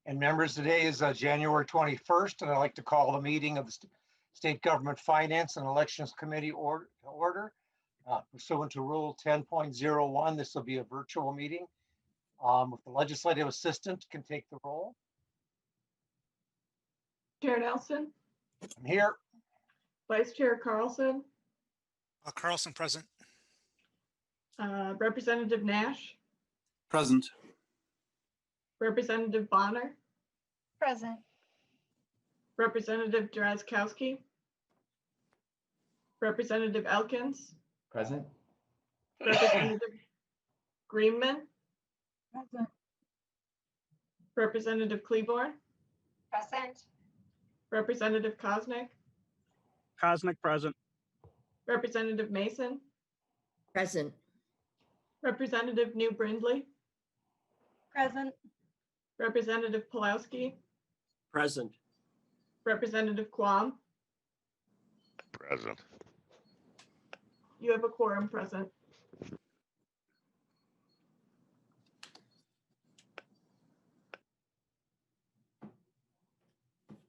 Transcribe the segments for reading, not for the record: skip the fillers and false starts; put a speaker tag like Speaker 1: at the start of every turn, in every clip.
Speaker 1: And members, today is January 21st, and I'd like to call the meeting of the State Government Finance and Elections Committee order. Pursuant to Rule 10.01, this will be a virtual meeting. If the legislative assistant can take the roll.
Speaker 2: Chair Nelson.
Speaker 1: I'm here.
Speaker 2: Vice Chair Carlson.
Speaker 3: Carlson present.
Speaker 2: Representative Nash.
Speaker 4: Present.
Speaker 2: Representative Bonner.
Speaker 5: Present.
Speaker 2: Representative Drazkowski. Representative Elkins.
Speaker 4: Present.
Speaker 2: Representative Greenman.
Speaker 5: Present.
Speaker 2: Representative Cleaborn.
Speaker 5: Present.
Speaker 2: Representative Kosnick.
Speaker 6: Kosnick present.
Speaker 2: Representative Mason.
Speaker 7: Present.
Speaker 2: Representative New Brindley.
Speaker 5: Present.
Speaker 2: Representative Pulowski.
Speaker 4: Present.
Speaker 2: Representative Quam.
Speaker 8: Present.
Speaker 2: You have a quorum present.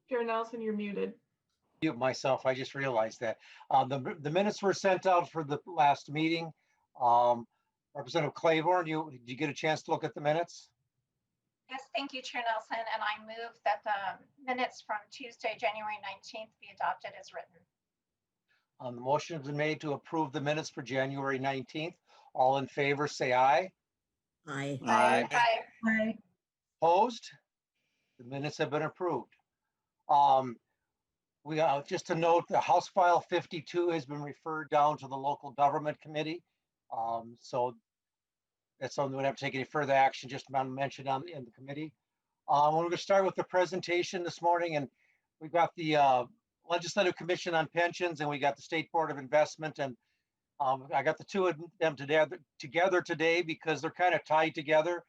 Speaker 2: Chair Nelson, you're muted.
Speaker 1: Mute myself. I just realized that. The minutes were sent out for the last meeting. Representative Claiborne, did you get a chance to look at the minutes?
Speaker 5: Yes, thank you, Chair Nelson. And I move that the minutes from Tuesday, January 19th be adopted as written.
Speaker 1: The motion has been made to approve the minutes for January 19th. All in favor, say aye.
Speaker 7: Aye.
Speaker 4: Aye.
Speaker 5: Aye.
Speaker 1: Opposed? The minutes have been approved. Just to note, the House File 52 has been referred down to the Local Government Committee. So that's something we don't have to take any further action, just mentioned in the committee. We're going to start with the presentation this morning, and we've got the Legislative Commission on Pensions, and we got the State Board of Investment, and I got the two of them together today because they're kind of tied together.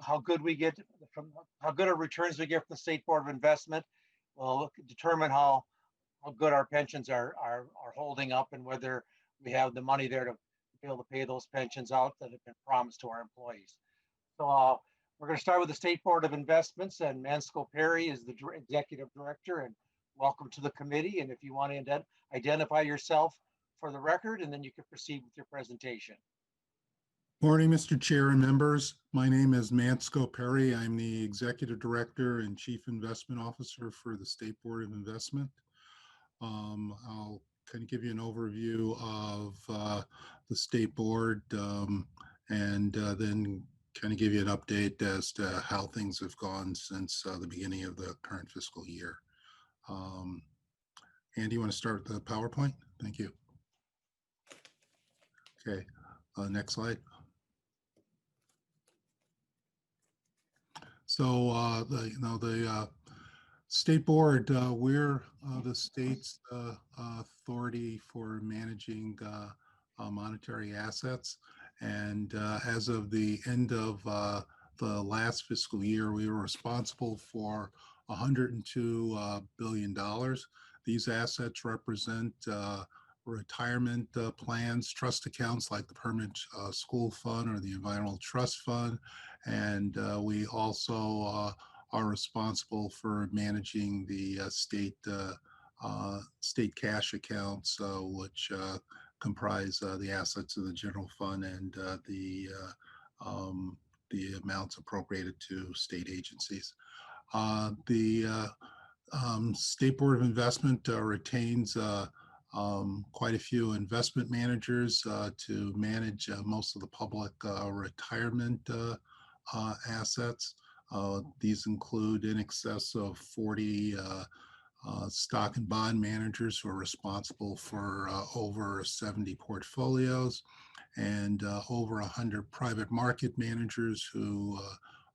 Speaker 1: How good we get from how good our returns we get from the State Board of Investment will determine how good our pensions are holding up and whether we have the money there to be able to pay those pensions out that have been promised to our employees. So we're going to start with the State Board of Investments, and Mansco Perry is the Executive Director, and welcome to the committee. And if you want to identify yourself for the record, and then you can proceed with your presentation.
Speaker 9: Morning, Mr. Chair and members. My name is Mansco Perry. I'm the Executive Director and Chief Investment Officer for the State Board of Investment. I'll kind of give you an overview of the State Board and then kind of give you an update as to how things have gone since the beginning of the current fiscal year. Andy, you want to start with the PowerPoint? Thank you. Okay, next slide. So the State Board, we're the state's authority for managing monetary assets, and as of the end of the last fiscal year, we were responsible for $102 billion. These assets represent retirement plans, trust accounts like the Permanent School Fund or the Environmental Trust Fund, and we also are responsible for managing the state cash accounts, which comprise the assets of the general fund and the amounts appropriated to state agencies. The State Board of Investment retains quite a few investment managers to manage most of the public retirement assets. These include in excess of 40 stock and bond managers who are responsible for over 70 portfolios, and over 100 private market managers who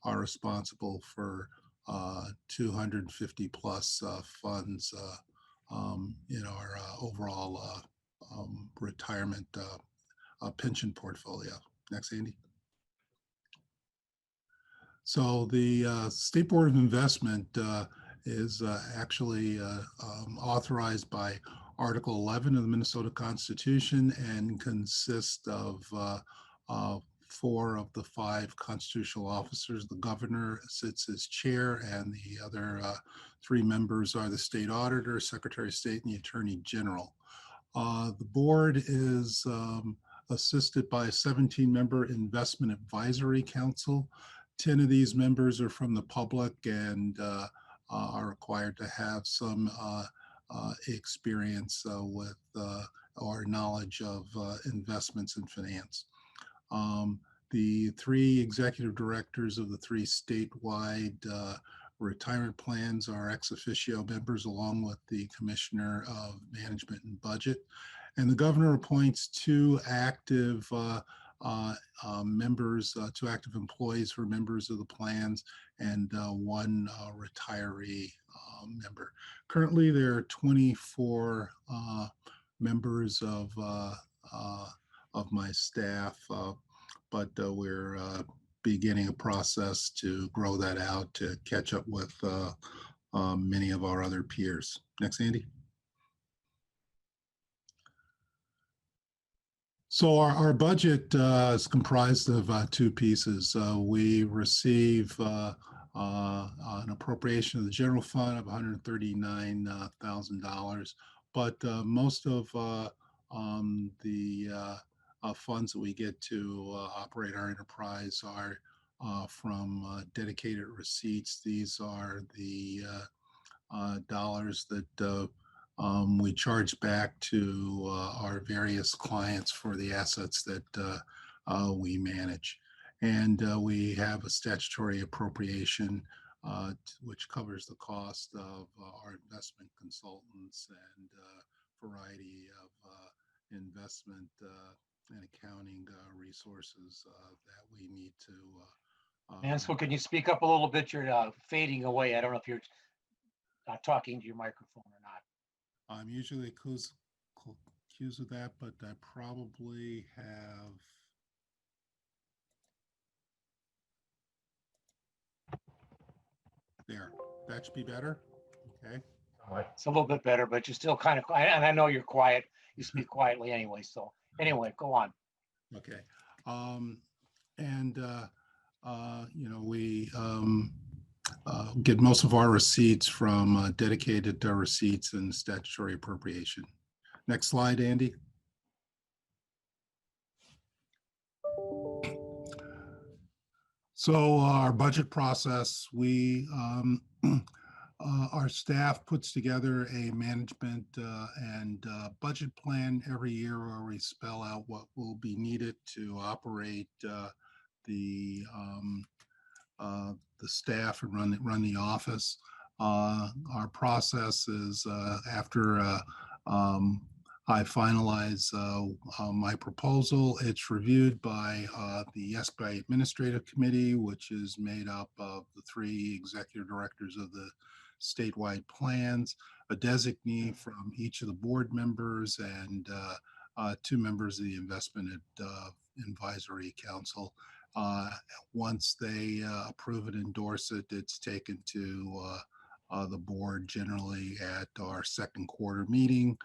Speaker 9: are responsible for 250 plus funds in our overall retirement pension portfolio. Next, Andy. So the State Board of Investment is actually authorized by Article 11 of the Minnesota Constitution and consists of 4 of the 5 constitutional officers. The governor sits as chair, and the other 3 members are the state auditor, secretary of state, and the attorney general. The board is assisted by a 17-member investment advisory council. 10 of these members are from the public and are required to have some experience with or knowledge of investments and finance. The 3 executive directors of the 3 statewide retirement plans are ex officio members, along with the Commissioner of Management and Budget. And the governor appoints 2 active members, 2 active employees who are members of the plans, and 1 retiree member. Currently, there are 24 members of my staff, but we're beginning a process to grow that out to catch up with many of our other peers. Next, Andy. So our budget is comprised of 2 pieces. We receive an appropriation of the general fund of $139,000, but most of the funds that we get to operate our enterprise are from dedicated receipts. These are the dollars that we charge back to our various clients for the assets that we manage. And we have a statutory appropriation which covers the cost of our investment consultants and a variety of investment and accounting resources that we need to.
Speaker 1: Mansfield, can you speak up a little bit? You're fading away. I don't know if you're talking to your microphone or not.
Speaker 9: I'm usually accused of that, but I probably have. There, that should be better. Okay.
Speaker 1: It's a little bit better, but you're still kind of quiet. And I know you're quiet. You speak quietly anyway. So anyway, go on.
Speaker 9: Okay. You know, we get most of our receipts from dedicated receipts and statutory appropriation. Next slide, Andy. So our budget process, our staff puts together a management and budget plan every year where we spell out what will be needed to operate the staff and run the office. Our process is after I finalize my proposal, it's reviewed by the SBI Administrative Committee, which is made up of the 3 executive directors of the statewide plans, a designee from each of the board members, and 2 members of the Investment Advisory Council. Once they approve and endorse it, it's taken to the board generally at our second quarter meeting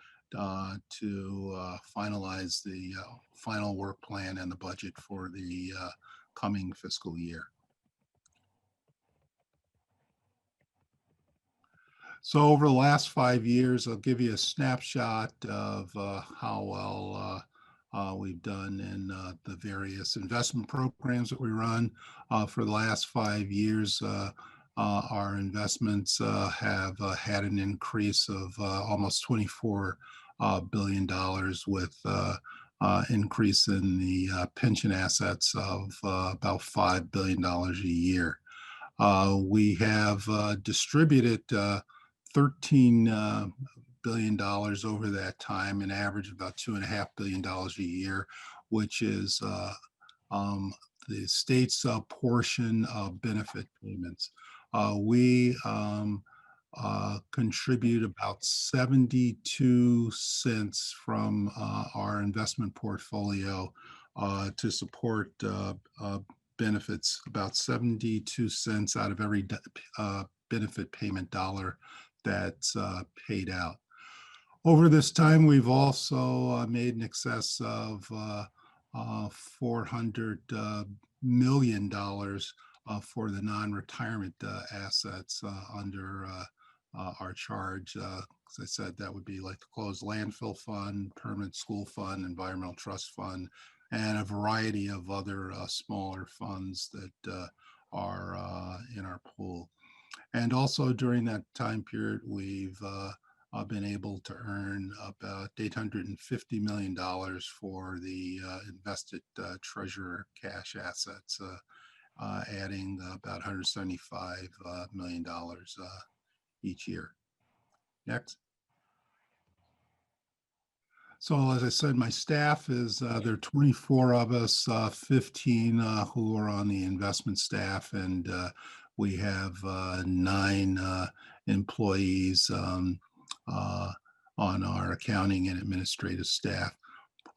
Speaker 9: to finalize the final work plan and the budget for the coming fiscal year. So over the last 5 years, I'll give you a snapshot of how well we've done in the various investment programs that we run. For the last 5 years, our investments have had an increase of almost $24 billion, with increase in the pension assets of about $5 billion a year. We have distributed $13 billion over that time, an average of about $2.5 billion a year, which is the state's portion of benefit payments. We contribute about 72 cents from our investment portfolio to support benefits, about 72 cents out of every benefit payment dollar that's paid out. Over this time, we've also made in excess of $400 million for the non-retirement assets under our charge. As I said, that would be like the closed landfill fund, permanent school fund, environmental trust fund, and a variety of other smaller funds that are in our pool. And also during that time period, we've been able to earn about $850 million for the invested treasurer cash assets, adding about $175 million each year. Next. So as I said, my staff is, there are 24 of us, 15 who are on the investment staff, and we have 9 employees on our accounting and administrative staff.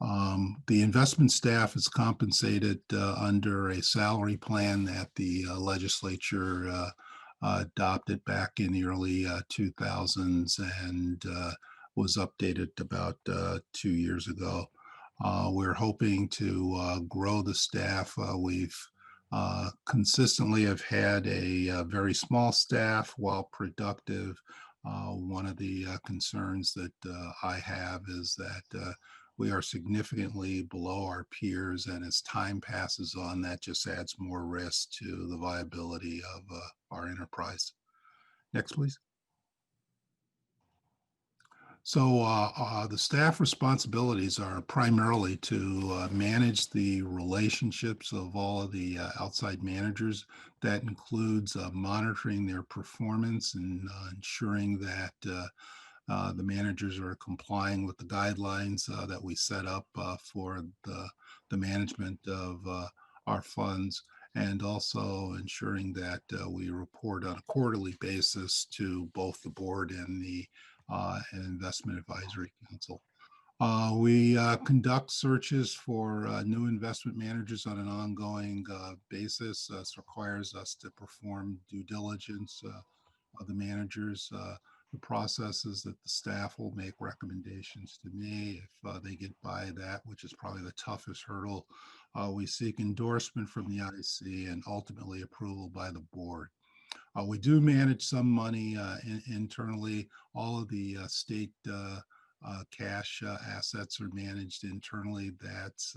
Speaker 9: The investment staff is compensated under a salary plan that the legislature adopted back in the early 2000s and was updated about 2 years ago. We're hoping to grow the staff. We've consistently have had a very small staff while productive. One of the concerns that I have is that we are significantly below our peers, and as time passes on, that just adds more risk to the viability of our enterprise. Next, please. So the staff responsibilities are primarily to manage the relationships of all of the outside managers. That includes monitoring their performance and ensuring that the managers are complying with the guidelines that we set up for the management of our funds, and also ensuring that we report on a quarterly basis to both the board and the Investment Advisory Council. We conduct searches for new investment managers on an ongoing basis. This requires us to perform due diligence of the managers. The process is that the staff will make recommendations to me. If they get by that, which is probably the toughest hurdle, we seek endorsement from the IC and ultimately approval by the board. We do manage some money internally. All of the state cash assets are managed internally. That's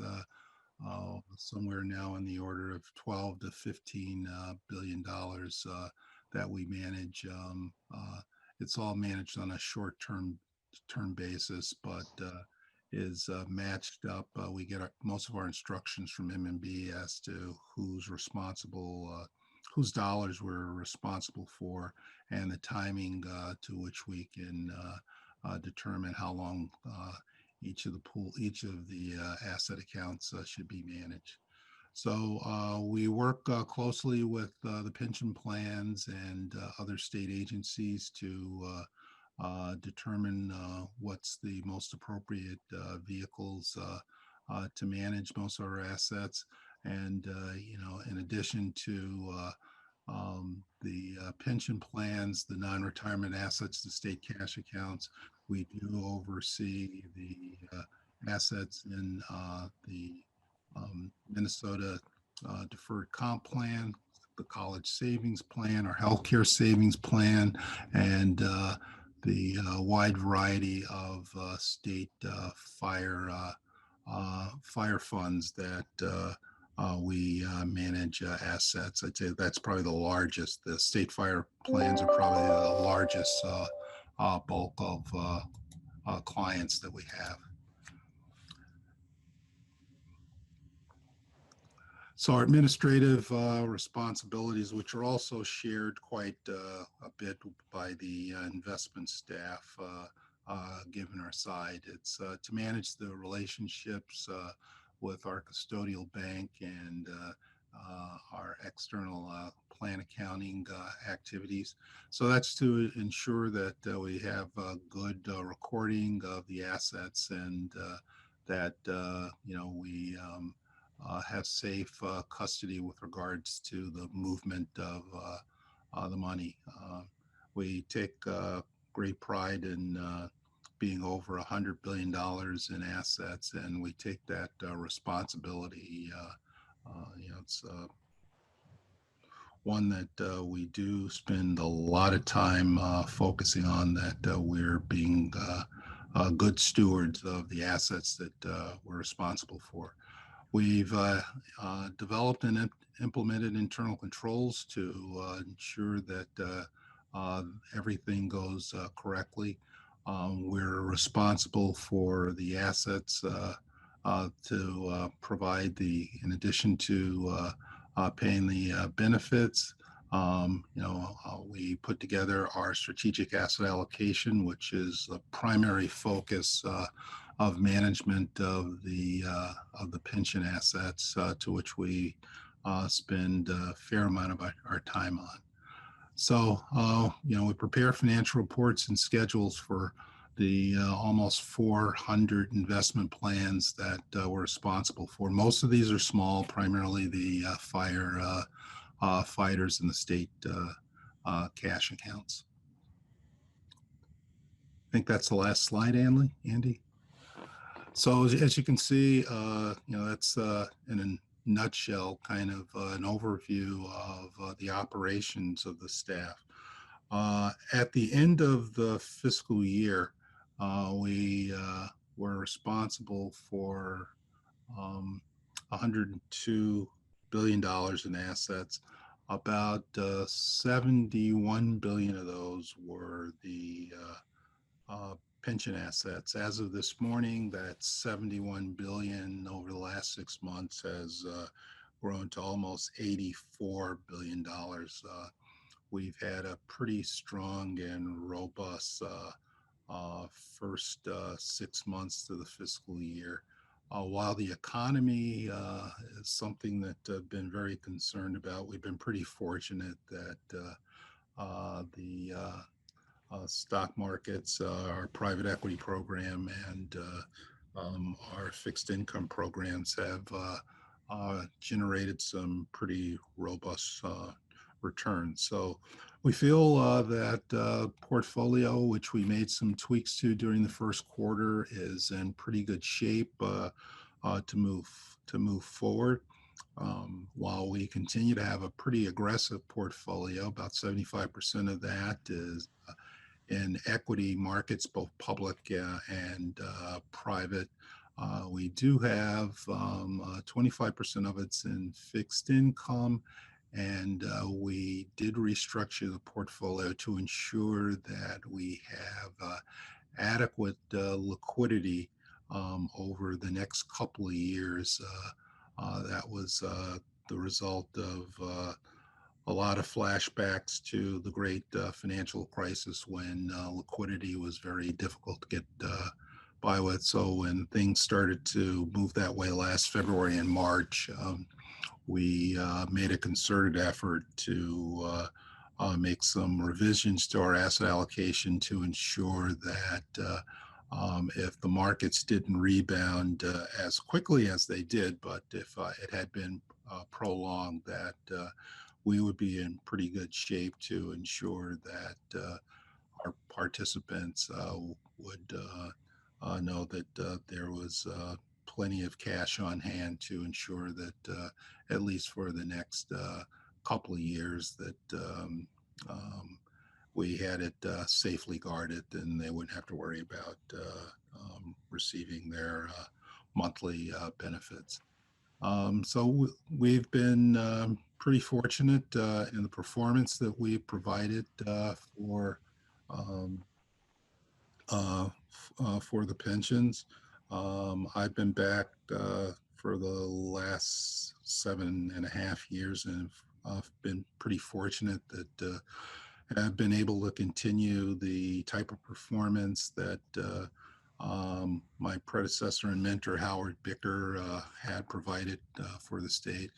Speaker 9: somewhere now in the order of 12 to 15 billion dollars that we manage. It's all managed on a short-term basis, but is matched up. We get most of our instructions from MMB as to who's responsible, whose dollars we're responsible for, and the timing to which we can determine how long each of the asset accounts should be managed. So we work closely with the pension plans and other state agencies to determine what's the most appropriate vehicles to manage most of our assets. And, in addition to the pension plans, the non-retirement assets, the state cash accounts, we do oversee the assets in the Minnesota Deferred Comp Plan, the College Savings Plan, our Healthcare Savings Plan, and the wide variety of state fire funds that we manage assets. I'd say that's probably the largest. The state fire plans are probably the largest bulk of clients that we have. So our administrative responsibilities, which are also shared quite a bit by the investment staff, given our side, it's to manage the relationships with our custodial bank and our external plan accounting activities. So that's to ensure that we have good recording of the assets and that we have safe custody with regards to the movement of the money. We take great pride in being over $100 billion in assets, and we take that responsibility. It's one that we do spend a lot of time focusing on, that we're being good stewards of the assets that we're responsible for. We've developed and implemented internal controls to ensure that everything goes correctly. We're responsible for the assets to provide in addition to paying the benefits. We put together our strategic asset allocation, which is the primary focus of management of the pension assets, to which we spend a fair amount of our time on. So, we prepare financial reports and schedules for the almost 400 investment plans that we're responsible for. Most of these are small, primarily the firefighters and the state cash accounts. I think that's the last slide, Andy. So as you can see, that's in a nutshell kind of an overview of the operations of the staff. At the end of the fiscal year, we were responsible for $102 billion in assets. About 71 billion of those were the pension assets. As of this morning, that 71 billion over the last 6 months has grown to almost $84 billion. We've had a pretty strong and robust first 6 months to the fiscal year. While the economy is something that I've been very concerned about, we've been pretty fortunate that the stock markets, our private equity program, and our fixed income programs have generated some pretty robust returns. So we feel that portfolio, which we made some tweaks to during the first quarter, is in pretty good shape to move forward. While we continue to have a pretty aggressive portfolio, about 75% of that is in equity markets, both public and private. We do have 25% of it's in fixed income, and we did restructure the portfolio to ensure that we have adequate liquidity over the next couple of years. That was the result of a lot of flashbacks to the great financial crisis, when liquidity was very difficult to get by with. So when things started to move that way last February and March, we made a concerted effort to make some revisions to our asset allocation to ensure that if the markets didn't rebound as quickly as they did, but if it had been prolonged, that we would be in pretty good shape to ensure that our participants would know that there was plenty of cash on hand to ensure that at least for the next couple of years that we had it safely guarded, and they wouldn't have to worry about receiving their monthly benefits. So we've been pretty fortunate in the performance that we provided for the pensions. I've been back for the last 7.5 years, and I've been pretty fortunate that I've been able to continue the type of performance that my predecessor and mentor, Howard Bicker, had provided for the state.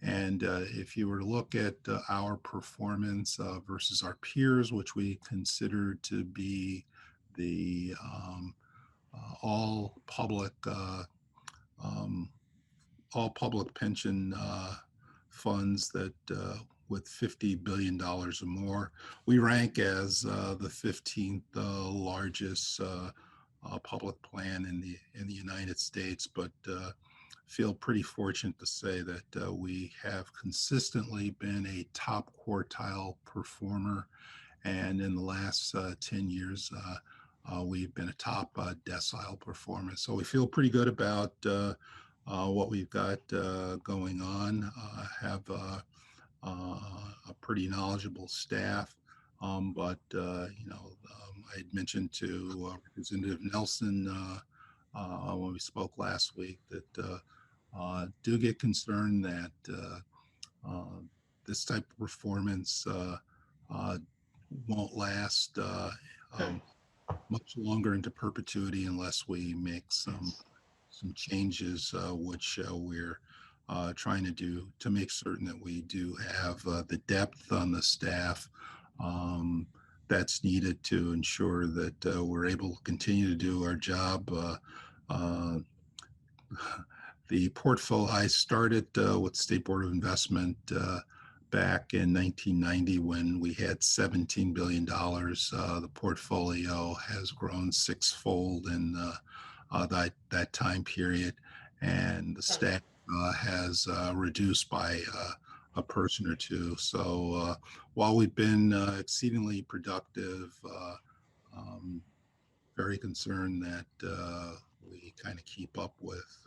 Speaker 9: And if you were to look at our performance versus our peers, which we consider to be the all public pension funds that with $50 billion or more, we rank as the 15th largest public plan in the United States, but feel pretty fortunate to say that we have consistently been a top quartile performer, and in the last 10 years, we've been a top decile performer. So we feel pretty good about what we've got going on. Have a pretty knowledgeable staff. But I had mentioned to Representative Nelson when we spoke last week that do get concerned that this type of performance won't last much longer into perpetuity unless we make some changes, which we're trying to do to make certain that we do have the depth on the staff that's needed to ensure that we're able to continue to do our job. The portfolio, I started with State Board of Investment back in 1990 when we had $17 billion. The portfolio has grown sixfold in that time period, and the staff has reduced by a person or two. So while we've been exceedingly productive, very concerned that we kind of keep up with,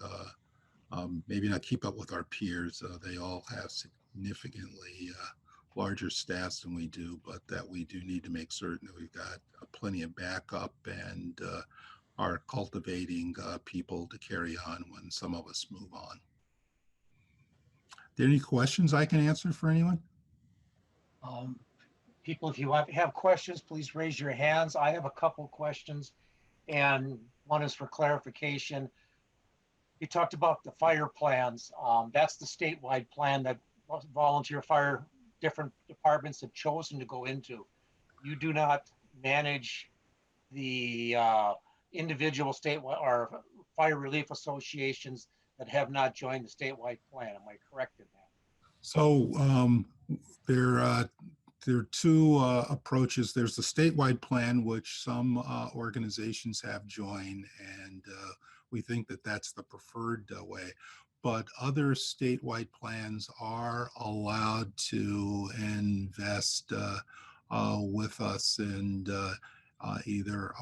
Speaker 9: maybe not keep up with our peers. They all have significantly larger staffs than we do, but that we do need to make certain that we've got plenty of backup and are cultivating people to carry on when some of us move on. Are there any questions I can answer for anyone?
Speaker 1: People, if you have questions, please raise your hands. I have a couple questions, and one is for clarification. You talked about the fire plans. That's the statewide plan that volunteer fire different departments have chosen to go into. You do not manage the individual statewide or fire relief associations that have not joined the statewide plan. Am I correct in that?
Speaker 9: So there are two approaches. There's the statewide plan, which some organizations have joined, and we think that that's the preferred way. But other statewide plans are allowed to invest with us and either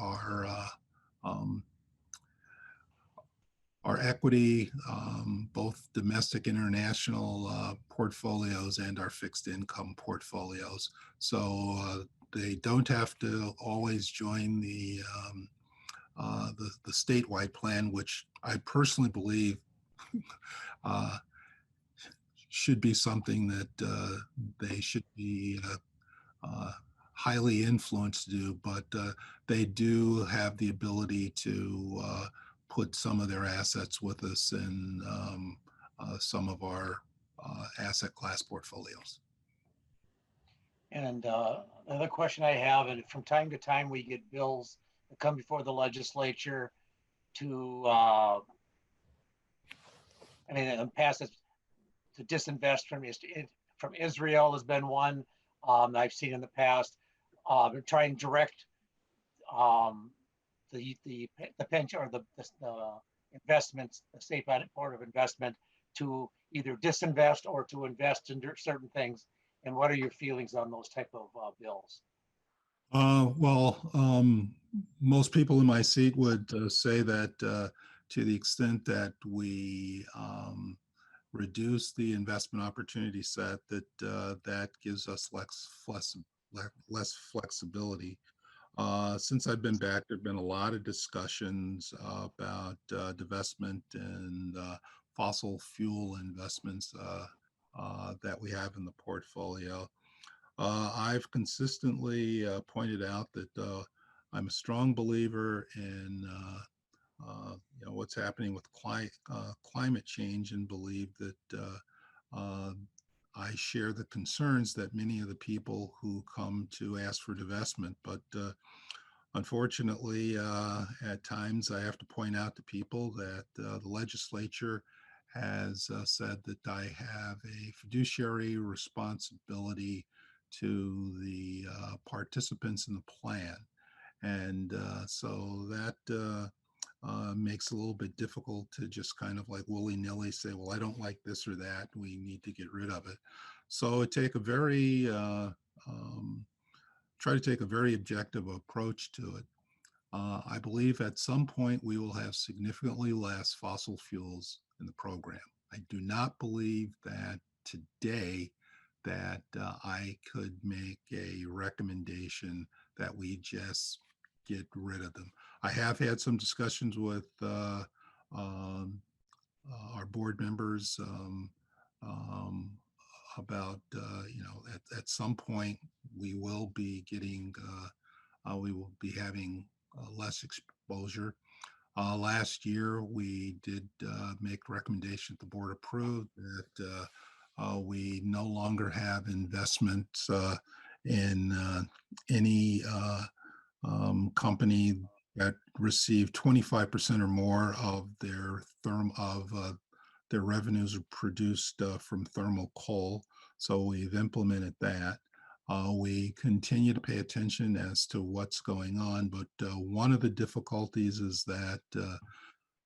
Speaker 9: our equity, both domestic, international portfolios, and our fixed income portfolios. So they don't have to always join the statewide plan, which I personally believe should be something that they should be highly influenced to do, but they do have the ability to put some of their assets with us in some of our asset class portfolios.
Speaker 1: And another question I have, and from time to time we get bills that come before the legislature to, pass it to disinvest from Israel has been one I've seen in the past. They're trying to direct the pension or the investments, the State Board of Investment, to either disinvest or to invest in certain things. And what are your feelings on those type of bills?
Speaker 9: Most people in my seat would say that to the extent that we reduce the investment opportunity set, that gives us less flexibility. Since I've been back, there have been a lot of discussions about divestment and fossil fuel investments that we have in the portfolio. I've consistently pointed out that I'm a strong believer in what's happening with climate change, and believe that I share the concerns that many of the people who come to ask for divestment, but unfortunately, at times I have to point out to people that the legislature has said that I have a fiduciary responsibility to the participants in the plan. And so that makes it a little bit difficult to just kind of like willy-nilly say, well, I don't like this or that. We need to get rid of it. So take a very, try to take a very objective approach to it. I believe at some point we will have significantly less fossil fuels in the program. I do not believe that today that I could make a recommendation that we just get rid of them. I have had some discussions with um, our board members about, at some point we will be getting, we will be having less exposure. Last year, we did make recommendation the board approved that we no longer have investments in any company that received 25% or more of their revenues are produced from thermal coal. So we've implemented that. We continue to pay attention as to what's going on, but one of the difficulties is that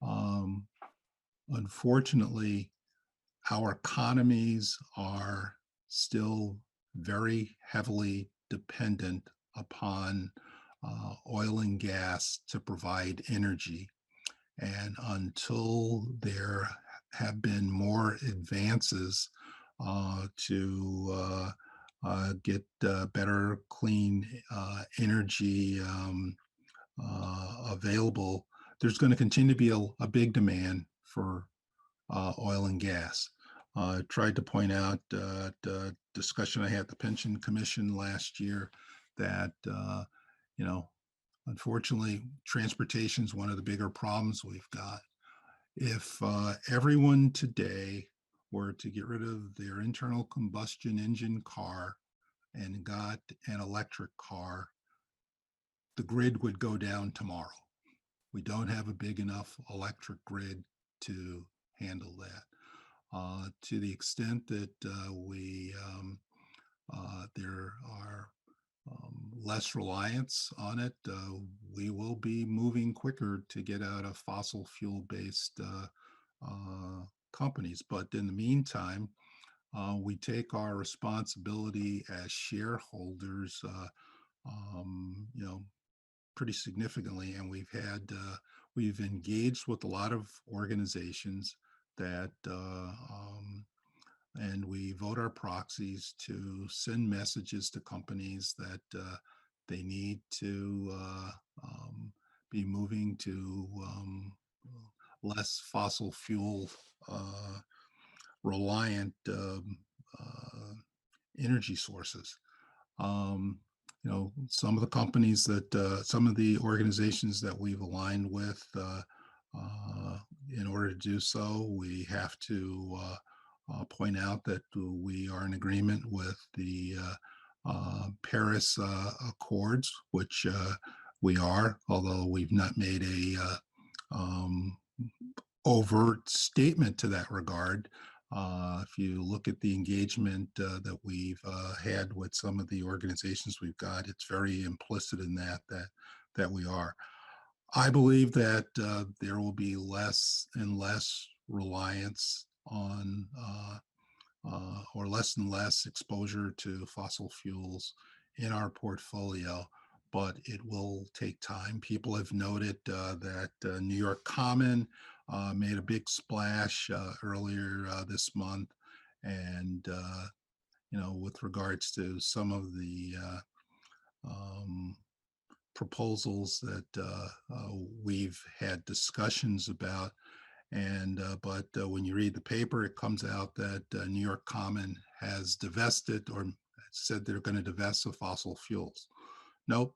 Speaker 9: um, unfortunately, our economies are still very heavily dependent upon oil and gas to provide energy. And until there have been more advances to get better clean energy available, there's going to continue to be a big demand for oil and gas. I tried to point out the discussion I had at the Pension Commission last year that, unfortunately, transportation is one of the bigger problems we've got. If everyone today were to get rid of their internal combustion engine car and got an electric car, the grid would go down tomorrow. We don't have a big enough electric grid to handle that. To the extent that there are less reliance on it, we will be moving quicker to get out of fossil fuel-based companies. But in the meantime, we take our responsibility as shareholders, pretty significantly, and we've engaged with a lot of organizations that and we vote our proxies to send messages to companies that they need to be moving to less fossil fuel reliant energy sources. Some of the companies that some of the organizations that we've aligned with, in order to do so, we have to point out that we are in agreement with the Paris Accords, which we are, although we've not made a overt statement to that regard. If you look at the engagement that we've had with some of the organizations we've got, it's very implicit in that we are. I believe that there will be less and less reliance on or less and less exposure to fossil fuels in our portfolio, but it will take time. People have noted that New York Common made a big splash earlier this month, and with regards to some of the proposals that we've had discussions about. And but when you read the paper, it comes out that New York Common has divested or said they're going to divest of fossil fuels. Nope,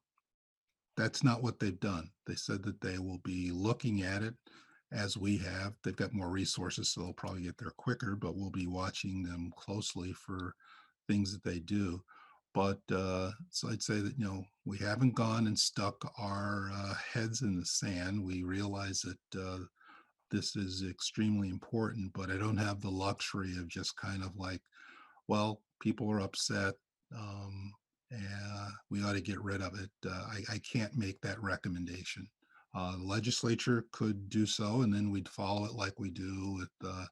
Speaker 9: that's not what they've done. They said that they will be looking at it as we have. They've got more resources, so they'll probably get there quicker, but we'll be watching them closely for things that they do. But so I'd say that, we haven't gone and stuck our heads in the sand. We realize that this is extremely important, but I don't have the luxury of just kind of like, well, people are upset, we ought to get rid of it. I can't make that recommendation. The legislature could do so, and then we'd follow it like we do with the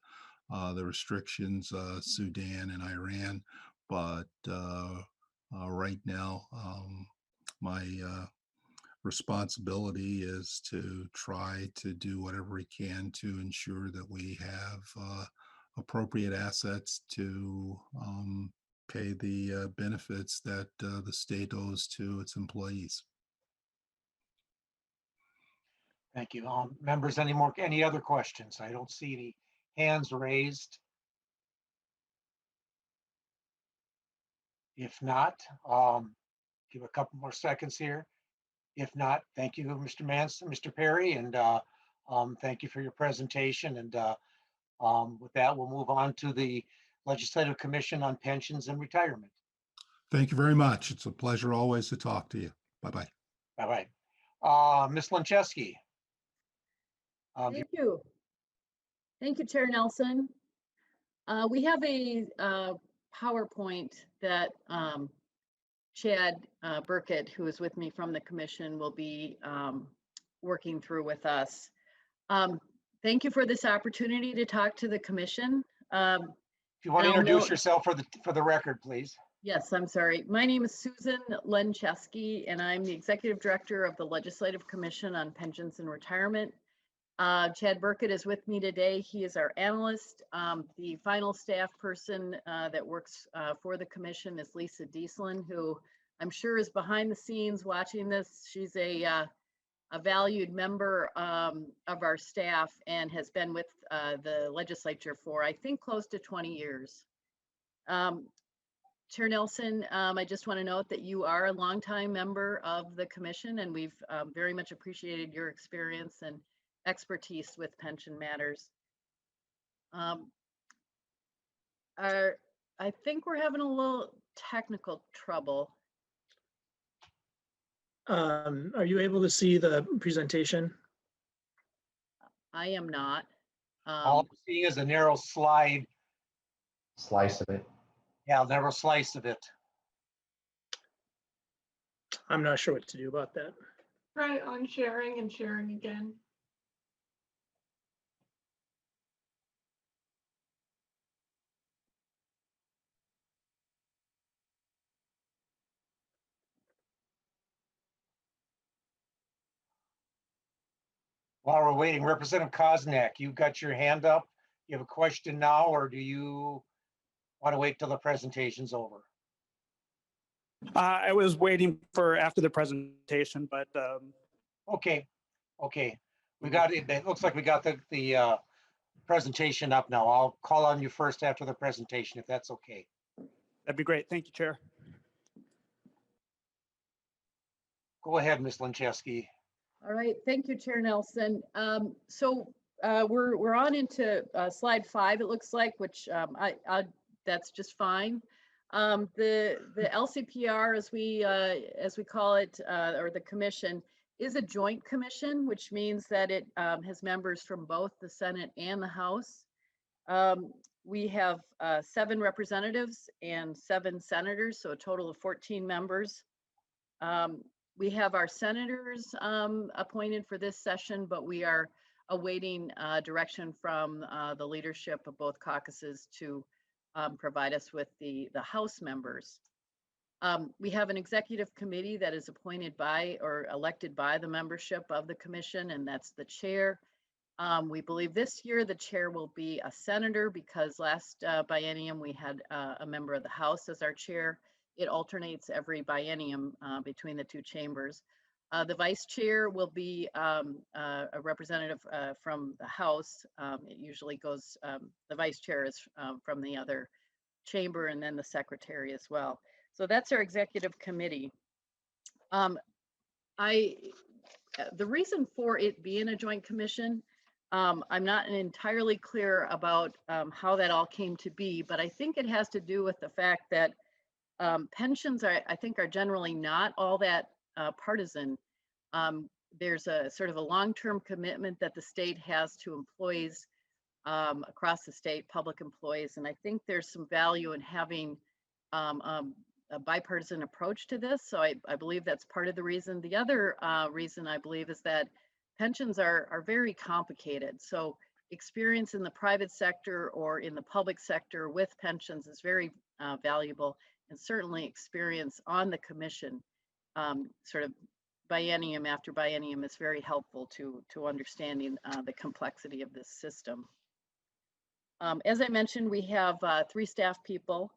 Speaker 9: restrictions, Sudan and Iran. But right now, my responsibility is to try to do whatever we can to ensure that we have appropriate assets to pay the benefits that the state owes to its employees.
Speaker 1: Thank you. Members, any other questions? I don't see any hands raised. If not, give a couple more seconds here. If not, thank you, Mr. Manson, Mr. Perry, and thank you for your presentation. And with that, we'll move on to the Legislative Commission on Pensions and Retirement.
Speaker 9: Thank you very much. It's a pleasure always to talk to you. Bye-bye.
Speaker 1: Bye-bye. Ms. Lancheski.
Speaker 8: Thank you. Thank you, Chair Nelson. We have a PowerPoint that Chad Burkett, who is with me from the commission, will be working through with us. Thank you for this opportunity to talk to the commission.
Speaker 1: If you want to introduce yourself for the record, please.
Speaker 8: Yes, I'm sorry. My name is Susan Lencheski, and I'm the Executive Director of the Legislative Commission on Pensions and Retirement. Chad Burkett is with me today. He is our analyst. The final staff person that works for the commission is Lisa Dieslin, who I'm sure is behind the scenes watching this. She's a valued member of our staff and has been with the legislature for, I think, close to 20 years. Chair Nelson, I just want to note that you are a longtime member of the commission, and we've very much appreciated your experience and expertise with pension matters. I think we're having a little technical trouble.
Speaker 10: Are you able to see the presentation?
Speaker 8: I am not.
Speaker 1: All I'm seeing is a narrow slice of it. Yeah, a narrow slice of it.
Speaker 10: I'm not sure what to do about that.
Speaker 2: Try unsharing and sharing again.
Speaker 1: While we're waiting, Representative Kozniak, you've got your hand up. You have a question now, or do you want to wait till the presentation's over?
Speaker 6: I was waiting for after the presentation, but
Speaker 1: Okay. We got it. It looks like we got the presentation up now. I'll call on you first after the presentation, if that's okay.
Speaker 6: that'd be great. Thank you, Chair.
Speaker 1: Go ahead, Ms. Lancheski.
Speaker 8: All right, thank you, Chair Nelson. We're on into slide 5, it looks like, which that's just fine. The LCPR, as we call it, or the commission, is a joint commission, which means that it has members from both the Senate and the House. We have 7 representatives and 7 senators, so a total of 14 members. We have our senators appointed for this session, but we are awaiting direction from the leadership of both caucuses to provide us with the House members. We have an executive committee that is appointed by or elected by the membership of the commission, and that's the chair. We believe this year the chair will be a senator because last biennium we had a member of the House as our chair. It alternates every biennium between the 2 chambers. The vice chair will be a representative from the House. It usually goes, the vice chair is from the other chamber, and then the secretary as well. So that's our executive committee. The reason for it being a joint commission, I'm not entirely clear about how that all came to be, but I think it has to do with the fact that pensions I think are generally not all that partisan. There's a sort of a long-term commitment that the state has to employees across the state, public employees, and I think there's some value in having a bipartisan approach to this. So I believe that's part of the reason. The other reason I believe is that pensions are very complicated. So experience in the private sector or in the public sector with pensions is very valuable, and certainly experience on the commission, sort of biennium after biennium, is very helpful to understanding the complexity of this system. As I mentioned, we have 3 staff people.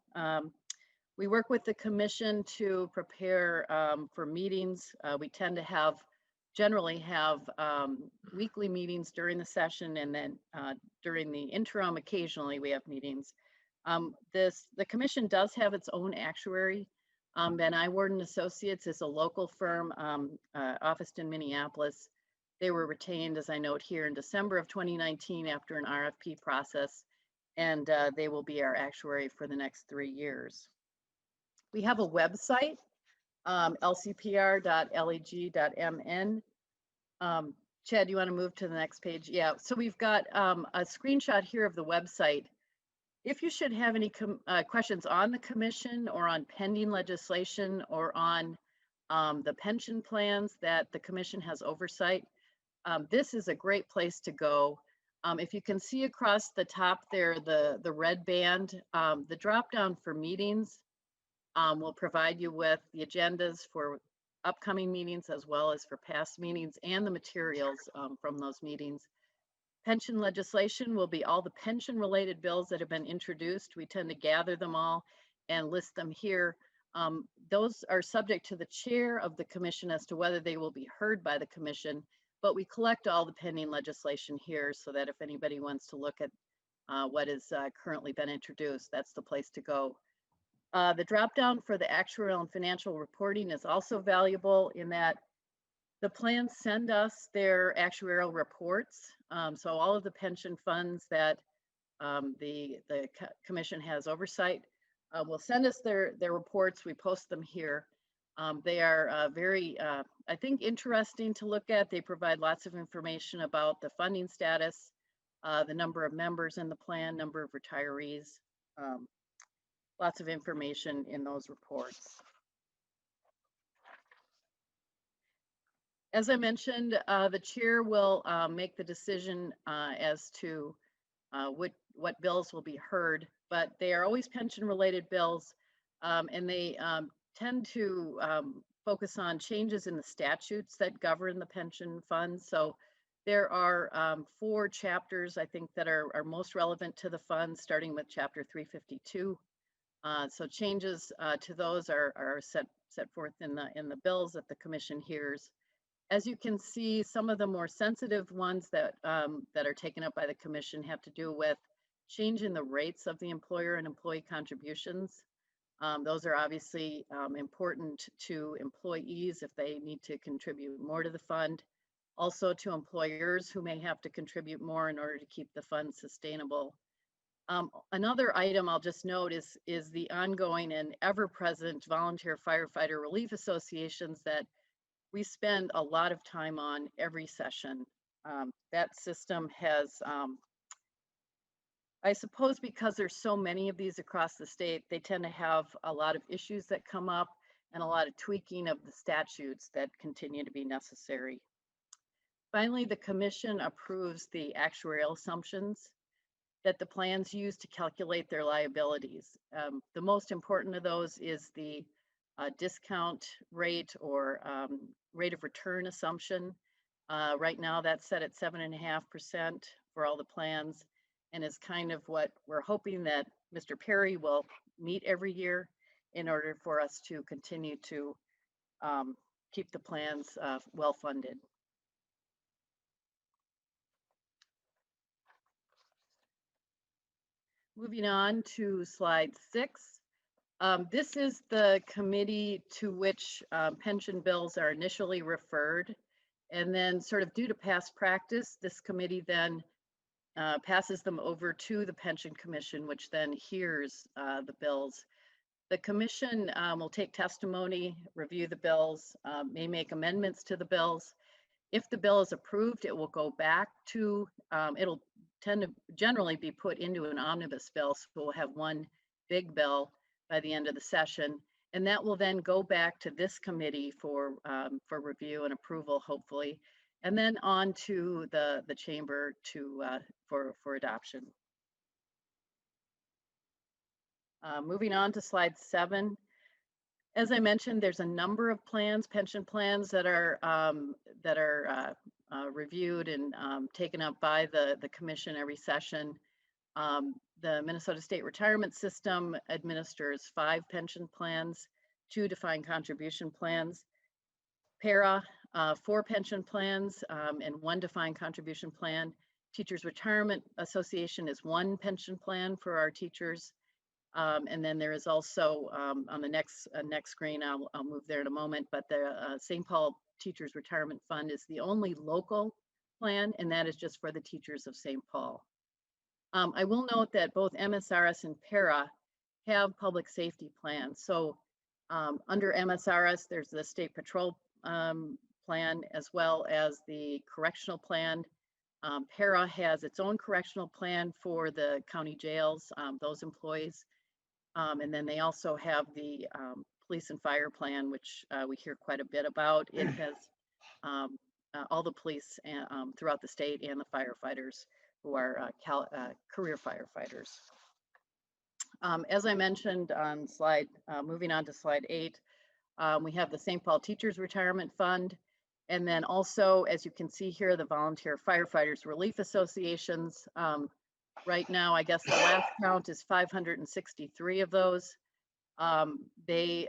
Speaker 8: We work with the commission to prepare for meetings. We tend to generally have weekly meetings during the session, and then during the interim, occasionally we have meetings. The commission does have its own actuary. Van Iwarden Associates is a local firm, officed in Minneapolis. They were retained, as I note here, in December of 2019 after an RFP process, and they will be our actuary for the next 3 years. We have a website, lcpr.leg.mn. Chad, you want to move to the next page? Yeah, so we've got a screenshot here of the website. If you should have any questions on the commission or on pending legislation or on the pension plans that the commission has oversight, this is a great place to go. If you can see across the top there, the red band, the drop down for meetings will provide you with the agendas for upcoming meetings as well as for past meetings and the materials from those meetings. Pension legislation will be all the pension related bills that have been introduced. We tend to gather them all and list them here. Those are subject to the chair of the commission as to whether they will be heard by the commission, but we collect all the pending legislation here so that if anybody wants to look at what has currently been introduced, that's the place to go. The drop down for the actuarial and financial reporting is also valuable in that the plans send us their actuarial reports. So all of the pension funds that the commission has oversight will send us their reports. We post them here. They are very, I think, interesting to look at. They provide lots of information about the funding status, the number of members in the plan, number of retirees, lots of information in those reports. As I mentioned, the chair will make the decision as to what bills will be heard, but they are always pension-related bills, and they tend to focus on changes in the statutes that govern the pension funds. So there are 4 chapters, I think, that are most relevant to the fund, starting with Chapter 352. So changes to those are set forth in the bills that the commission hears. As you can see, some of the more sensitive ones that are taken up by the commission have to do with change in the rates of the employer and employee contributions. Those are obviously important to employees if they need to contribute more to the fund. Also to employers who may have to contribute more in order to keep the fund sustainable. Another item I'll just note is the ongoing and ever-present volunteer firefighter relief associations that we spend a lot of time on every session. That system has, I suppose because there's so many of these across the state, they tend to have a lot of issues that come up and a lot of tweaking of the statutes that continue to be necessary. Finally, the commission approves the actuarial assumptions that the plans use to calculate their liabilities. The most important of those is the discount rate or rate of return assumption. Right now that's set at 7.5% for all the plans, and is kind of what we're hoping that Mr. Perry will meet every year in order for us to continue to keep the plans well funded. Moving on to slide 6. This is the committee to which pension bills are initially referred. And then sort of due to past practice, this committee then passes them over to the Pension Commission, which then hears the bills. The commission will take testimony, review the bills, may make amendments to the bills. If the bill is approved, it will go back to, it'll tend to generally be put into an omnibus bill, so we'll have one big bill by the end of the session. And that will then go back to this committee for review and approval, hopefully, and then on to the chamber to for adoption. Moving on to slide 7. As I mentioned, there's a number of plans, pension plans that are reviewed and taken up by the commission every session. The Minnesota State Retirement System administers 5 pension plans, 2 defined contribution plans. PARA, 4 pension plans and 1 defined contribution plan. Teachers Retirement Association is 1 pension plan for our teachers. And then there is also on the next screen, I'll move there in a moment, but the St. Paul Teachers Retirement Fund is the only local plan, and that is just for the teachers of St. Paul. I will note that both MSRS and PARA have public safety plans. So under MSRS, there's the State Patrol plan as well as the correctional plan. PARA has its own correctional plan for the county jails, those employees. And then they also have the police and fire plan, which we hear quite a bit about. It has all the police throughout the state and the firefighters who are career firefighters. As I mentioned on moving on to slide 8, we have the St. Paul Teachers Retirement Fund. And then also, as you can see here, the Volunteer Firefighters Relief Associations. Right now, I guess the last count is 563 of those. They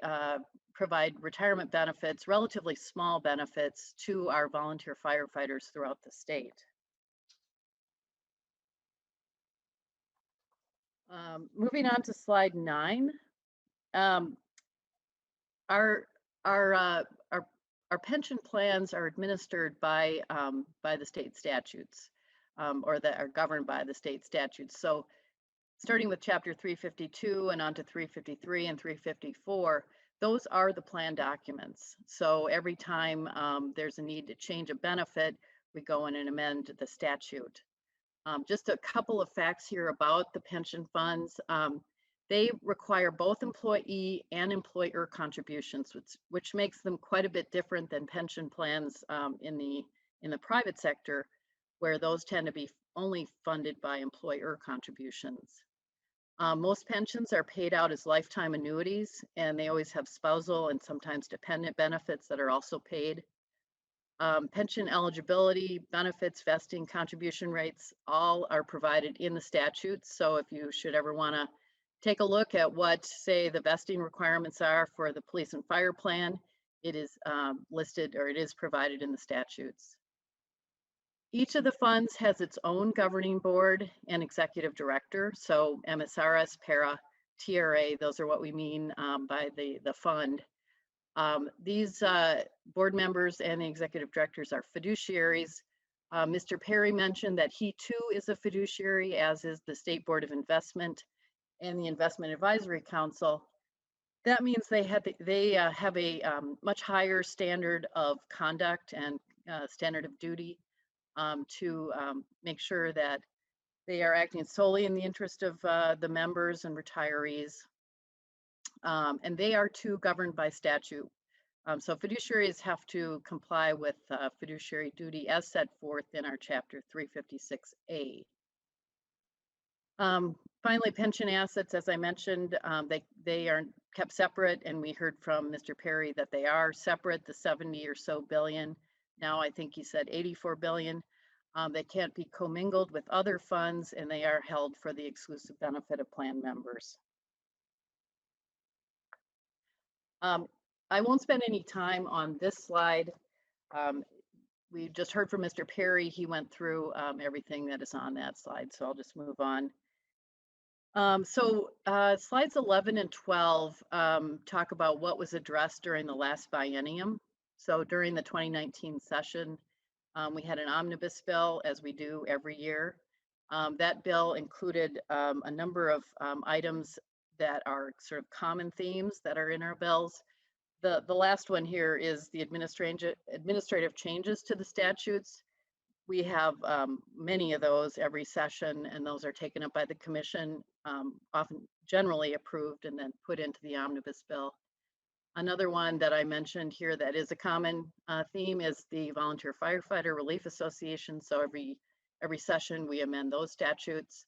Speaker 8: provide retirement benefits, relatively small benefits, to our volunteer firefighters throughout the state. Moving on to slide 9. Our pension plans are administered by the state statutes, or that are governed by the state statutes. So starting with chapter 352 and on to 353 and 354, those are the plan documents. So every time there's a need to change a benefit, we go in and amend the statute. Just a couple of facts here about the pension funds. They require both employee and employer contributions, which makes them quite a bit different than pension plans in the private sector, where those tend to be only funded by employer contributions. Most pensions are paid out as lifetime annuities, and they always have spousal and sometimes dependent benefits that are also paid. Pension eligibility, benefits, vesting, contribution rates, all are provided in the statutes. So if you should ever want to take a look at what, say, the vesting requirements are for the police and fire plan, it is listed, or it is provided in the statutes. Each of the funds has its own governing board and executive director. So MSRS, PARA, TRA, those are what we mean by the fund. These board members and the executive directors are fiduciaries. Mr. Perry mentioned that he too is a fiduciary, as is the State Board of Investment and the Investment Advisory Council. That means they have a much higher standard of conduct and standard of duty to make sure that they are acting solely in the interest of the members and retirees. And they are too governed by statute. So fiduciaries have to comply with fiduciary duty as set forth in our chapter 356A. Finally, pension assets, as I mentioned, they are kept separate, and we heard from Mr. Perry that they are separate, the 70 or so billion. Now I think he said 84 billion. They can't be commingled with other funds, and they are held for the exclusive benefit of plan members. I won't spend any time on this slide. We just heard from Mr. Perry. He went through everything that is on that slide, so I'll just move on. Slides 11 and 12 talk about what was addressed during the last biennium. So during the 2019 session, we had an omnibus bill, as we do every year. That bill included a number of items that are sort of common themes that are in our bills. The last one here is the administrative changes to the statutes. We have many of those every session, and those are taken up by the commission, often generally approved and then put into the omnibus bill. Another one that I mentioned here that is a common theme is the Volunteer Firefighter Relief Association. So every session we amend those statutes.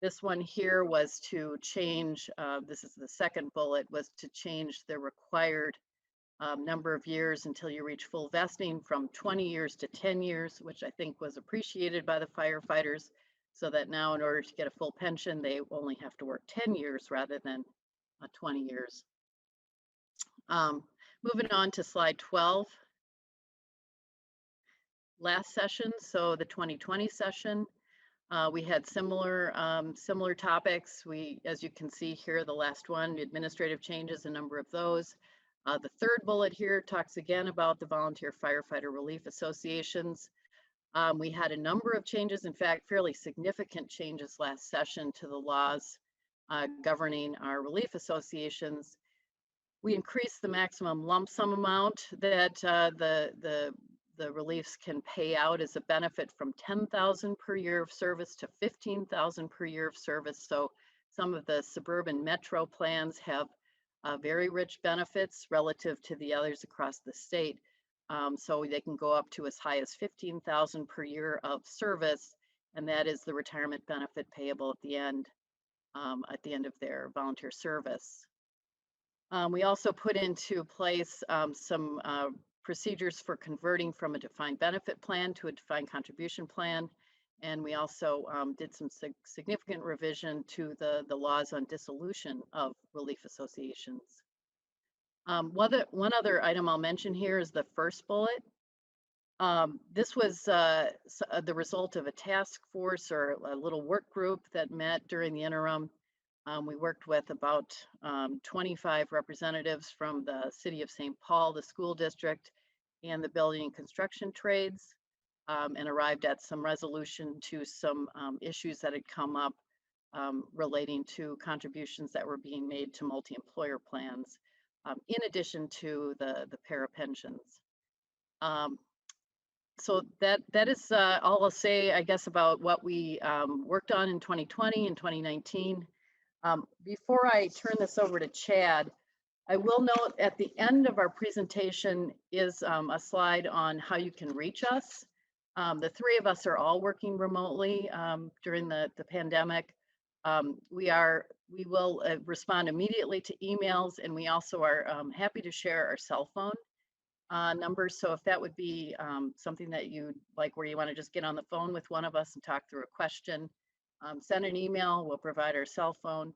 Speaker 8: This one here was to change, this is the second bullet, was to change the required number of years until you reach full vesting from 20 years to 10 years, which I think was appreciated by the firefighters, so that now in order to get a full pension, they only have to work 10 years rather than 20 years. Moving on to slide 12. Last session, so the 2020 session, we had similar topics. As you can see here, the last one, administrative changes, a number of those. The third bullet here talks again about the Volunteer Firefighter Relief Associations. We had a number of changes, in fact, fairly significant changes last session to the laws governing our relief associations. We increased the maximum lump sum amount that the reliefs can pay out as a benefit from $10,000 per year of service to $15,000 per year of service. So some of the suburban metro plans have very rich benefits relative to the others across the state. So they can go up to as high as $15,000 per year of service, and that is the retirement benefit payable at the end of their volunteer service. We also put into place some procedures for converting from a defined benefit plan to a defined contribution plan. And we also did some significant revision to the laws on dissolution of relief associations. One other item I'll mention here is the first bullet. This was the result of a task force or a little work group that met during the interim. We worked with about 25 representatives from the city of St. Paul, the school district, and the building and construction trades, and arrived at some resolution to some issues that had come up relating to contributions that were being made to multi-employer plans, in addition to the para pensions. So that is all I'll say, I guess, about what we worked on in 2020 and 2019. Before I turn this over to Chad, I will note at the end of our presentation is a slide on how you can reach us. The three of us are all working remotely during the pandemic. We will respond immediately to emails, and we also are happy to share our cell phone numbers. So if that would be something that you like, where you want to just get on the phone with one of us and talk through a question, send an email. We'll provide our cell phone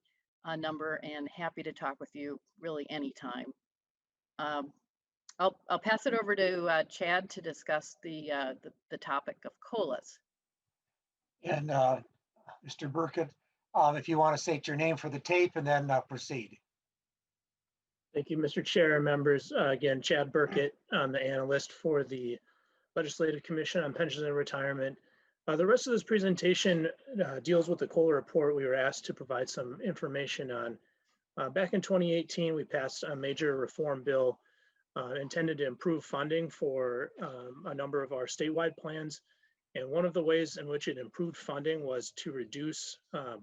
Speaker 8: number, and happy to talk with you really anytime. I'll pass it over to Chad to discuss the topic of COLAs.
Speaker 1: And Mr. Burkett, if you want to state your name for the tape and then proceed.
Speaker 10: Thank you, Mr. Chair and members. Again, Chad Burkett, I'm the analyst for the Legislative Commission on Pensions and Retirement. The rest of this presentation deals with the COLA report we were asked to provide some information on. Back in 2018, we passed a major reform bill intended to improve funding for a number of our statewide plans. And one of the ways in which it improved funding was to reduce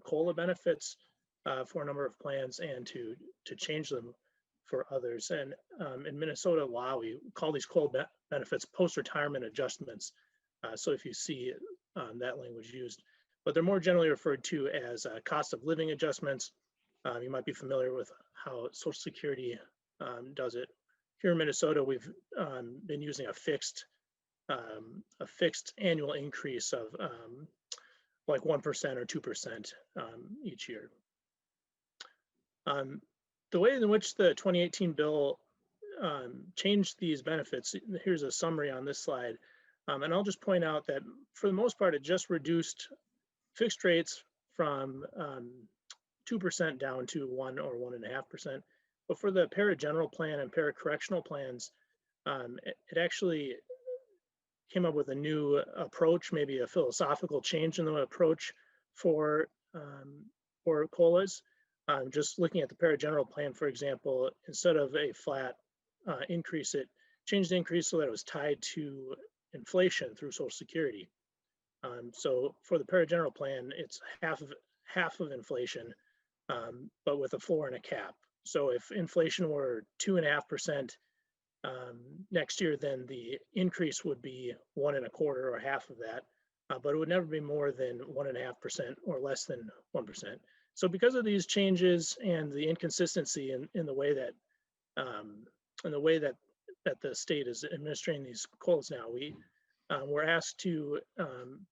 Speaker 10: COLA benefits for a number of plans and to change them for others. And in Minnesota law, we call these COLA benefits post-retirement adjustments. So if you see that language used, but they're more generally referred to as cost of living adjustments. You might be familiar with how Social Security does it. Here in Minnesota, we've been using a fixed annual increase of like 1% or 2% each year. The way in which the 2018 bill changed these benefits, here's a summary on this slide. And I'll just point out that for the most part, it just reduced fixed rates from 2% down to 1 or 1.5%. But for the para-general plan and para-correctional plans, it actually came up with a new approach, maybe a philosophical change in the approach for COLAs. Just looking at the para-general plan, for example, instead of a flat increase, it changed the increase so that it was tied to inflation through Social Security. So for the para-general plan, it's half of inflation, but with a floor and a cap. So if inflation were 2.5% next year, then the increase would be 1.25 or half of that, but it would never be more than 1.5% or less than 1%. So because of these changes and the inconsistency in the way that that the state is administering these COLAs now, we're asked to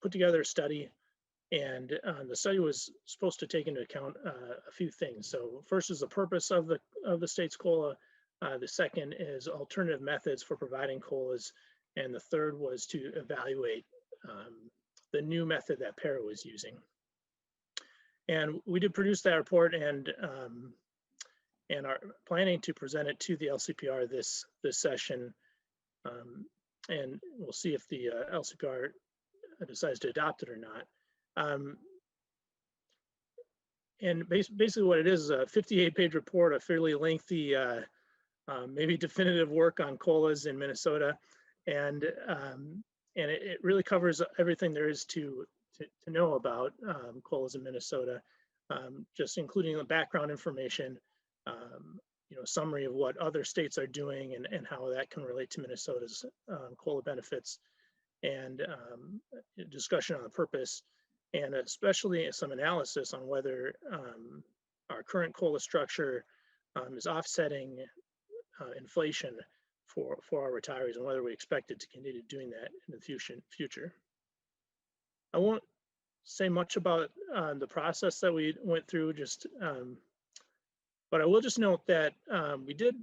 Speaker 10: put together a study, and the study was supposed to take into account a few things. So first is the purpose of the state's COLA. The second is alternative methods for providing COLAs, and the third was to evaluate the new method that PARA was using. And we did produce that report, and are planning to present it to the LCPR this session. And we'll see if the LCPR decides to adopt it or not. And basically what it is a 58-page report, a fairly lengthy, maybe definitive work on COLAs in Minnesota. And it really covers everything there is to know about COLAs in Minnesota, just including the background information, summary of what other states are doing and how that can relate to Minnesota's COLA benefits, and discussion on the purpose, and especially some analysis on whether our current COLA structure is offsetting inflation for our retirees, and whether we expect it to continue doing that in the future. I won't say much about the process that we went through, but I will just note that we did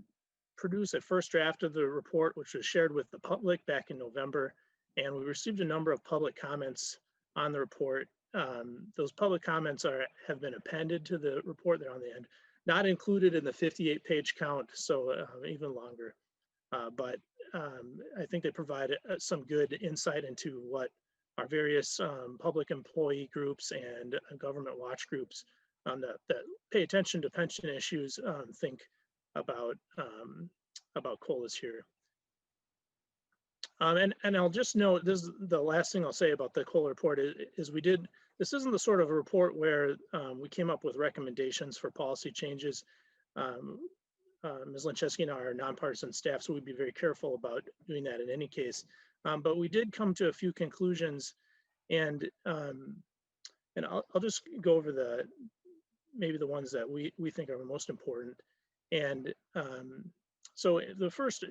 Speaker 10: produce a first draft of the report, which was shared with the public back in November, and we received a number of public comments on the report. Those public comments have been appended to the report. They're on the end, not included in the 58-page count, so even longer. But I think they provide some good insight into what our various public employee groups and government watch groups that pay attention to pension issues think about COLAs here. And I'll just note, this is the last thing I'll say about the COLA report is this isn't the sort of a report where we came up with recommendations for policy changes. Ms. Lincheski and I are nonpartisan staff, so we'd be very careful about doing that in any case. But we did come to a few conclusions, and I'll just go over maybe the ones that we think are the most important. And so the first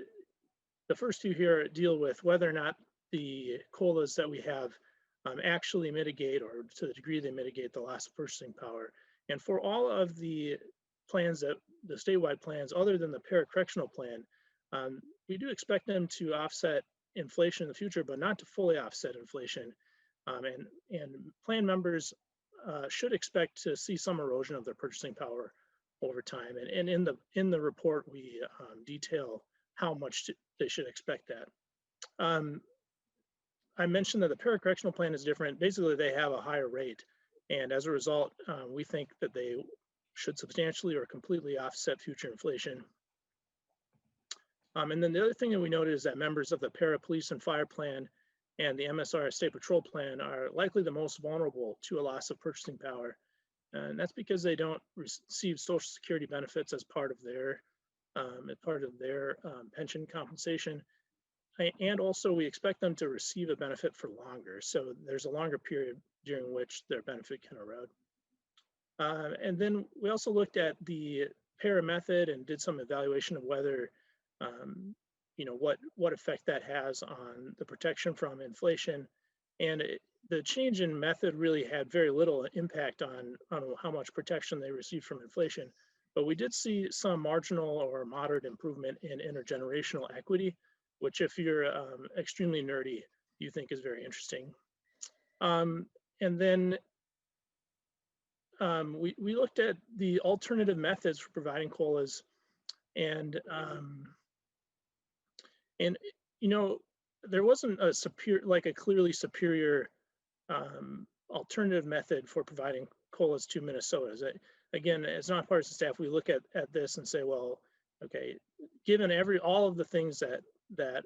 Speaker 10: two here deal with whether or not the COLAs that we have actually mitigate, or to the degree they mitigate, the loss of purchasing power. And for all of the plans, the statewide plans, other than the para-correctional plan, we do expect them to offset inflation in the future, but not to fully offset inflation. And plan members should expect to see some erosion of their purchasing power over time. And in the report, we detail how much they should expect that. I mentioned that the para-correctional plan is different. Basically, they have a higher rate. And as a result, we think that they should substantially or completely offset future inflation. And then the other thing that we noted is that members of the para-police and fire plan and the MSR State Patrol plan are likely the most vulnerable to a loss of purchasing power. And that's because they don't receive Social Security benefits as part of their pension compensation. And also we expect them to receive a benefit for longer. So there's a longer period during which their benefit can erode. And then we also looked at the para method and did some evaluation of whether, what effect that has on the protection from inflation. And the change in method really had very little impact on how much protection they received from inflation. But we did see some marginal or moderate improvement in intergenerational equity, which if you're extremely nerdy, you think is very interesting. And then we looked at the alternative methods for providing COLAs, and there wasn't a clearly superior alternative method for providing COLAs to Minnesota. Again, as nonpartisan staff, we look at this and say, well, okay, given all of the things that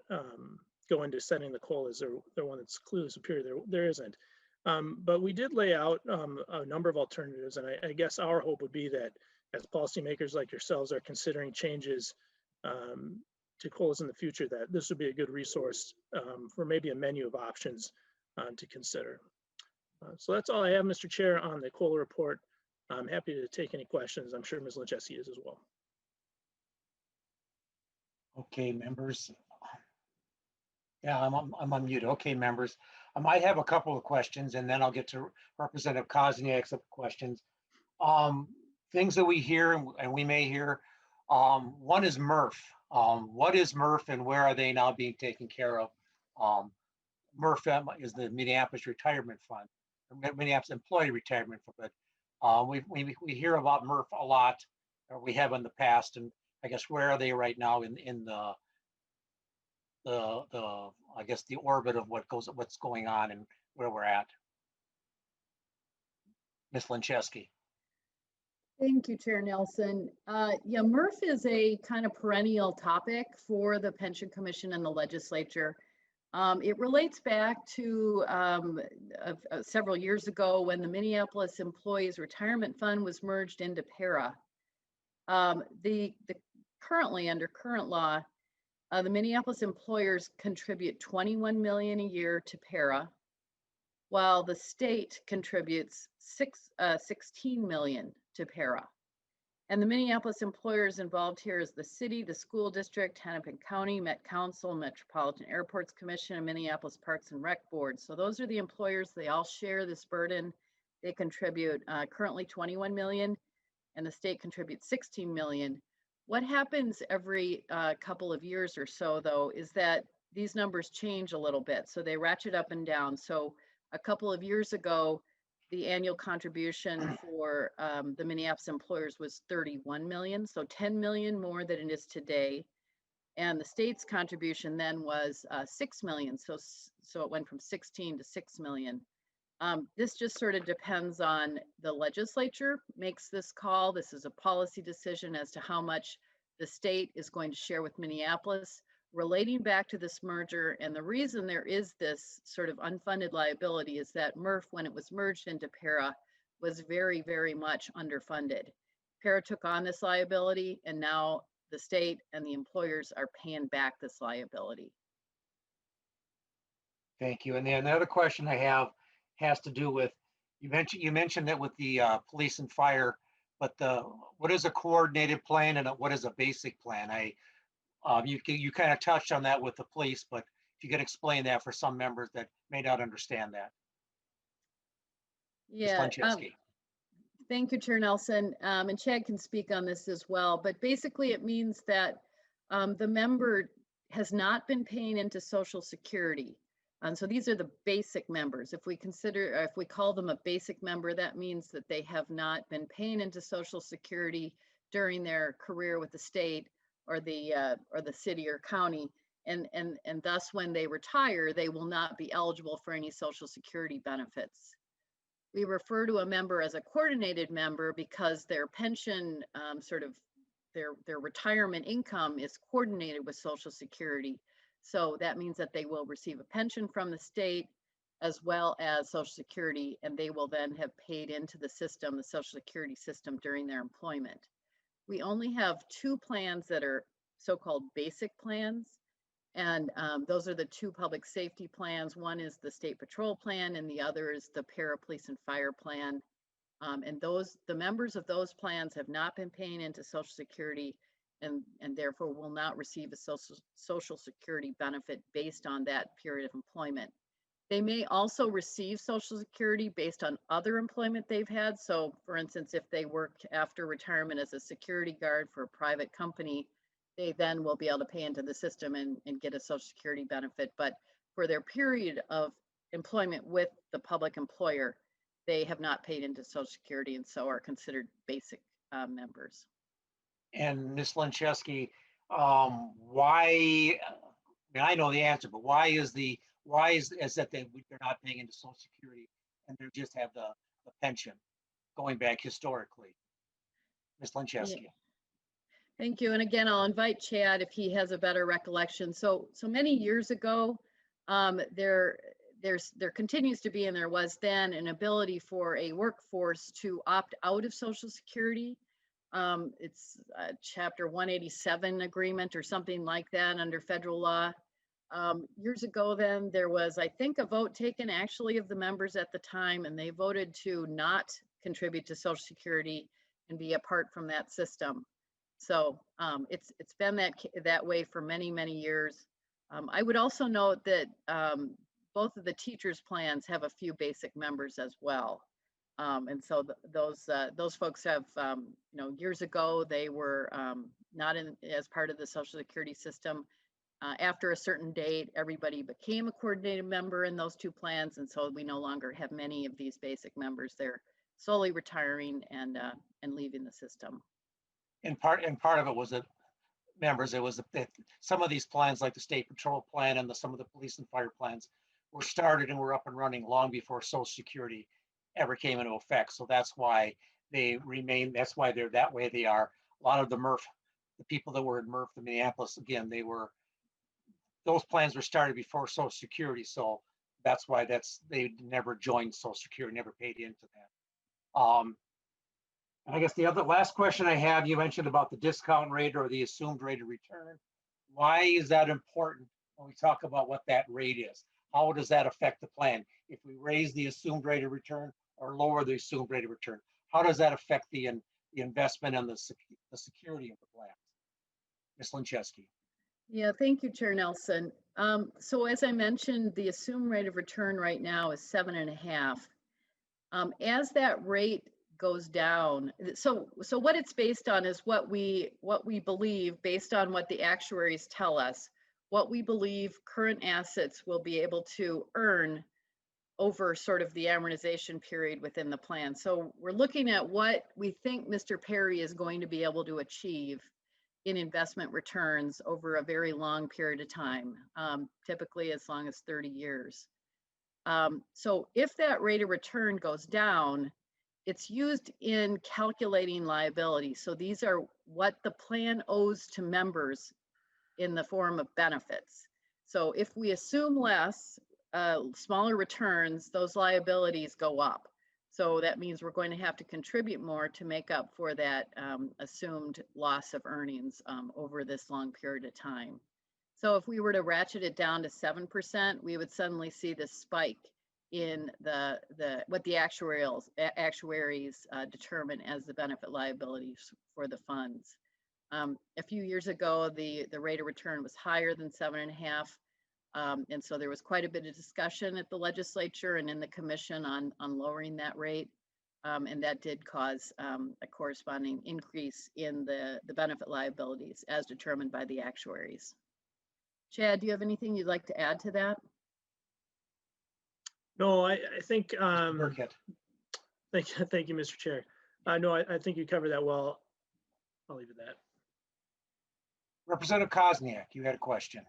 Speaker 10: go into setting the COLAs, the one that's clearly superior, there isn't. But we did lay out a number of alternatives, and I guess our hope would be that as policymakers like yourselves are considering changes to COLAs in the future, that this would be a good resource for maybe a menu of options to consider. So that's all I have, Mr. Chair, on the COLA report. I'm happy to take any questions. I'm sure Ms. Lachesky is as well.
Speaker 1: Okay, members. Yeah, I'm unmuted. Okay, members. I have a couple of questions and then I'll get to Representative Kosniak's questions. Things that we hear and we may hear. One is MRF. What is MRF and where are they now being taken care of? MRF is the Minneapolis Retirement Fund, Minneapolis Employee Retirement Fund. We hear about MRF a lot, or we have in the past, and I guess where are they right now in the I guess the orbit of what's going on and where we're at. Ms. Lancheski.
Speaker 8: Thank you, Chair Nelson. Yeah, MRF is a kind of perennial topic for the Pension Commission and the legislature. It relates back to several years ago when the Minneapolis Employees Retirement Fund was merged into PARA. Currently, under current law, the Minneapolis employers contribute $21 million a year to PARA, while the state contributes $16 million to PARA. And the Minneapolis employers involved here is the city, the school district, Hennepin County, Met Council, Metropolitan Airports Commission, and Minneapolis Parks and Rec Board. So those are the employers. They all share this burden. They contribute currently $21 million, and the state contributes $16 million. What happens every couple of years or so, though, is that these numbers change a little bit. So they ratchet up and down. So a couple of years ago, the annual contribution for the Minneapolis employers was $31 million, so $10 million more than it is today. And the state's contribution then was $6 million, so it went from 16 to 6 million. This just sort of depends on the legislature makes this call. This is a policy decision as to how much the state is going to share with Minneapolis relating back to this merger. And the reason there is this sort of unfunded liability is that MRF, when it was merged into PARA, was very, very much underfunded. PARA took on this liability, and now the state and the employers are paying back this liability.
Speaker 1: Thank you. And then the other question I have has to do with, you mentioned that with the police and fire, but what is a coordinated plan and what is a basic plan? You kind of touched on that with the police, but if you could explain that for some members that may not understand that.
Speaker 8: Yeah. Thank you, Chair Nelson. And Chad can speak on this as well. But basically, it means that the member has not been paying into Social Security. And so these are the basic members. If we call them a basic member, that means that they have not been paying into Social Security during their career with the state or the city or county. And thus, when they retire, they will not be eligible for any Social Security benefits. We refer to a member as a coordinated member because their pension, their retirement income is coordinated with Social Security. So that means that they will receive a pension from the state as well as Social Security, and they will then have paid into the system, the Social Security system, during their employment. We only have two plans that are so-called basic plans, and those are the two public safety plans. One is the state patrol plan, and the other is the para police and fire plan. And the members of those plans have not been paying into Social Security, and therefore will not receive a Social Security benefit based on that period of employment. They may also receive Social Security based on other employment they've had. So for instance, if they worked after retirement as a security guard for a private company, they then will be able to pay into the system and get a Social Security benefit. But for their period of employment with the public employer, they have not paid into Social Security and so are considered basic members.
Speaker 1: And Ms. Lancheski, why? I mean, I know the answer, but why is that they're not paying into Social Security and they just have the pension going back historically? Ms. Lancheski.
Speaker 8: Yeah. Thank you. And again, I'll invite Chad if he has a better recollection. So many years ago, there continues to be, and there was then, an ability for a workforce to opt out of Social Security. It's Chapter 187 agreement or something like that under federal law. Years ago then, there was, I think, a vote taken actually of the members at the time, and they voted to not contribute to Social Security and be apart from that system. So it's been that way for many, many years. I would also note that both of the teachers' plans have a few basic members as well. And so those folks have, years ago, they were not as part of the Social Security system. After a certain date, everybody became a coordinated member in those two plans. And so we no longer have many of these basic members. They're slowly retiring and leaving the system.
Speaker 1: And part of it was that members, it was that some of these plans, like the state patrol plan and some of the police and fire plans, were started and were up and running long before Social Security ever came into effect. So that's why they remain, that's why they're that way they are. A lot of the people that were in MRF, the Minneapolis, again, those plans were started before Social Security. So that's why they never joined Social Security, never paid into that. And I guess the last question I have, you mentioned about the discount rate or the assumed rate of return. Why is that important when we talk about what that rate is? How does that affect the plan? If we raise the assumed rate of return or lower the assumed rate of return, how does that affect the investment and the security of the plan? Ms. Linczewski.
Speaker 8: Yeah, thank you, Chair Nelson. So as I mentioned, the assumed rate of return right now is 7.5. As that rate goes down, so what it's based on is what we believe, based on what the actuaries tell us, what we believe current assets will be able to earn over sort of the amortization period within the plan. So we're looking at what we think Mr. Perry is going to be able to achieve in investment returns over a very long period of time, typically as long as 30 years. So if that rate of return goes down, it's used in calculating liability. So these are what the plan owes to members in the form of benefits. So if we assume less, smaller returns, those liabilities go up. So that means we're going to have to contribute more to make up for that assumed loss of earnings over this long period of time. So if we were to ratchet it down to 7%, we would suddenly see this spike in what the actuaries determine as the benefit liabilities for the funds. A few years ago, the rate of return was higher than 7.5. And so there was quite a bit of discussion at the legislature and in the commission on lowering that rate. And that did cause a corresponding increase in the benefit liabilities as determined by the actuaries. Chad, do you have anything you'd like to add to that?
Speaker 10: No, I think,
Speaker 1: Burkett.
Speaker 10: thank you, Mr. Chair. No, I think you covered that well. I'll leave it at that.
Speaker 1: Representative Kosniak, you had a question.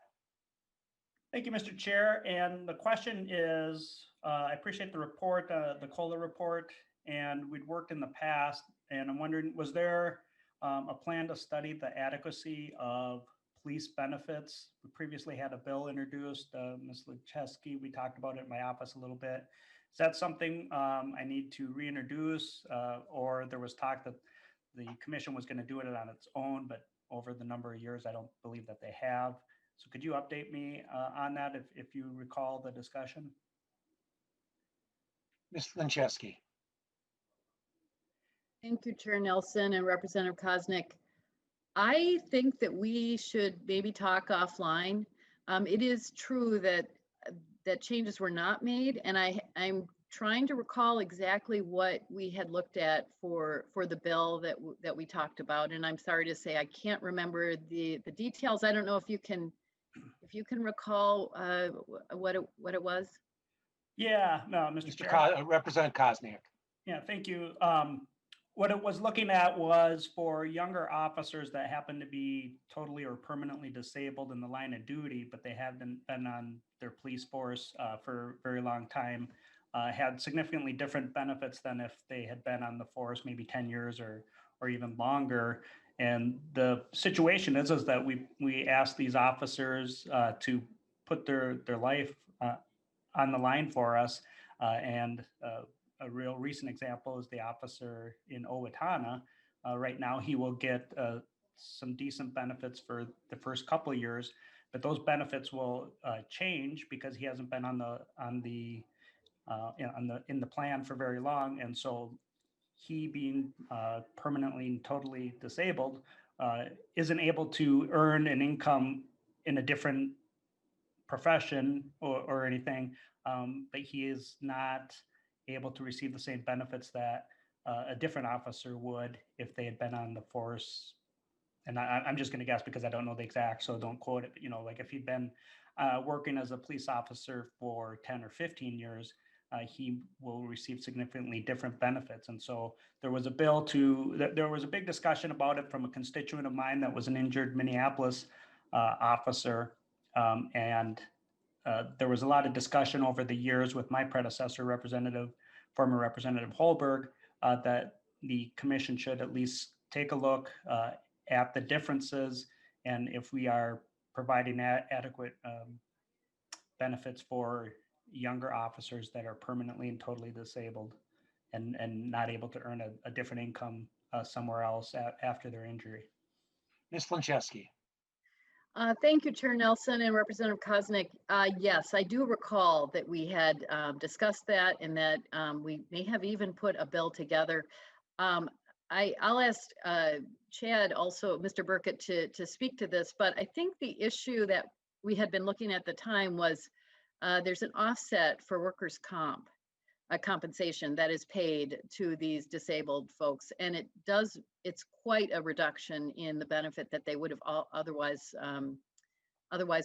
Speaker 11: Thank you, Mr. Chair. And the question is, I appreciate the report, the COLA report, and we'd worked in the past, and I'm wondering, was there a plan to study the adequacy of police benefits? We previously had a bill introduced, Ms. Linczewski, we talked about it in my office a little bit. Is that something I need to reintroduce, or there was talk that the commission was going to do it on its own, but over the number of years, I don't believe that they have. So could you update me on that if you recall the discussion?
Speaker 1: Ms. Linczewski.
Speaker 8: Thank you, Chair Nelson and Representative Kosniak. I think that we should maybe talk offline. It is true that changes were not made, and I'm trying to recall exactly what we had looked at for the bill that we talked about, and I'm sorry to say I can't remember the details. I don't know if you can recall what it was.
Speaker 11: Yeah, no, Mr. Chair.
Speaker 1: Representative Kosniak.
Speaker 11: Yeah, thank you. What it was looking at was for younger officers that happen to be totally or permanently disabled in the line of duty, but they haven't been on their police force for a very long time, had significantly different benefits than if they had been on the force maybe 10 years or even longer. And the situation is that we asked these officers to put their life on the line for us, and a real recent example is the officer in Owatonna Right now, he will get some decent benefits for the first couple of years, but those benefits will change because he hasn't been in the plan for very long, and so he being permanently and totally disabled isn't able to earn an income in a different profession or anything, but he is not able to receive the same benefits that a different officer would if they had been on the force. And I'm just going to guess because I don't know the exact, so don't quote it. But, you know, like if he'd been working as a police officer for 10 or 15 years, he will receive significantly different benefits. And so there was a there was a big discussion about it from a constituent of mine that was an injured Minneapolis officer. And there was a lot of discussion over the years with my predecessor, former Representative Holberg, that the commission should at least take a look at the differences and if we are providing adequate benefits for younger officers that are permanently and totally disabled and not able to earn a different income somewhere else after their injury.
Speaker 1: Ms. Linczewski.
Speaker 8: Thank you, Chair Nelson and Representative Koznick. Yes, I do recall that we had discussed that and that we may have even put a bill together. I'll ask Chad, also Mr. Burkett, to speak to this, but I think the issue that we had been looking at the time was there's an offset for workers' compensation that is paid to these disabled folks, and it's quite a reduction in the benefit that they would have otherwise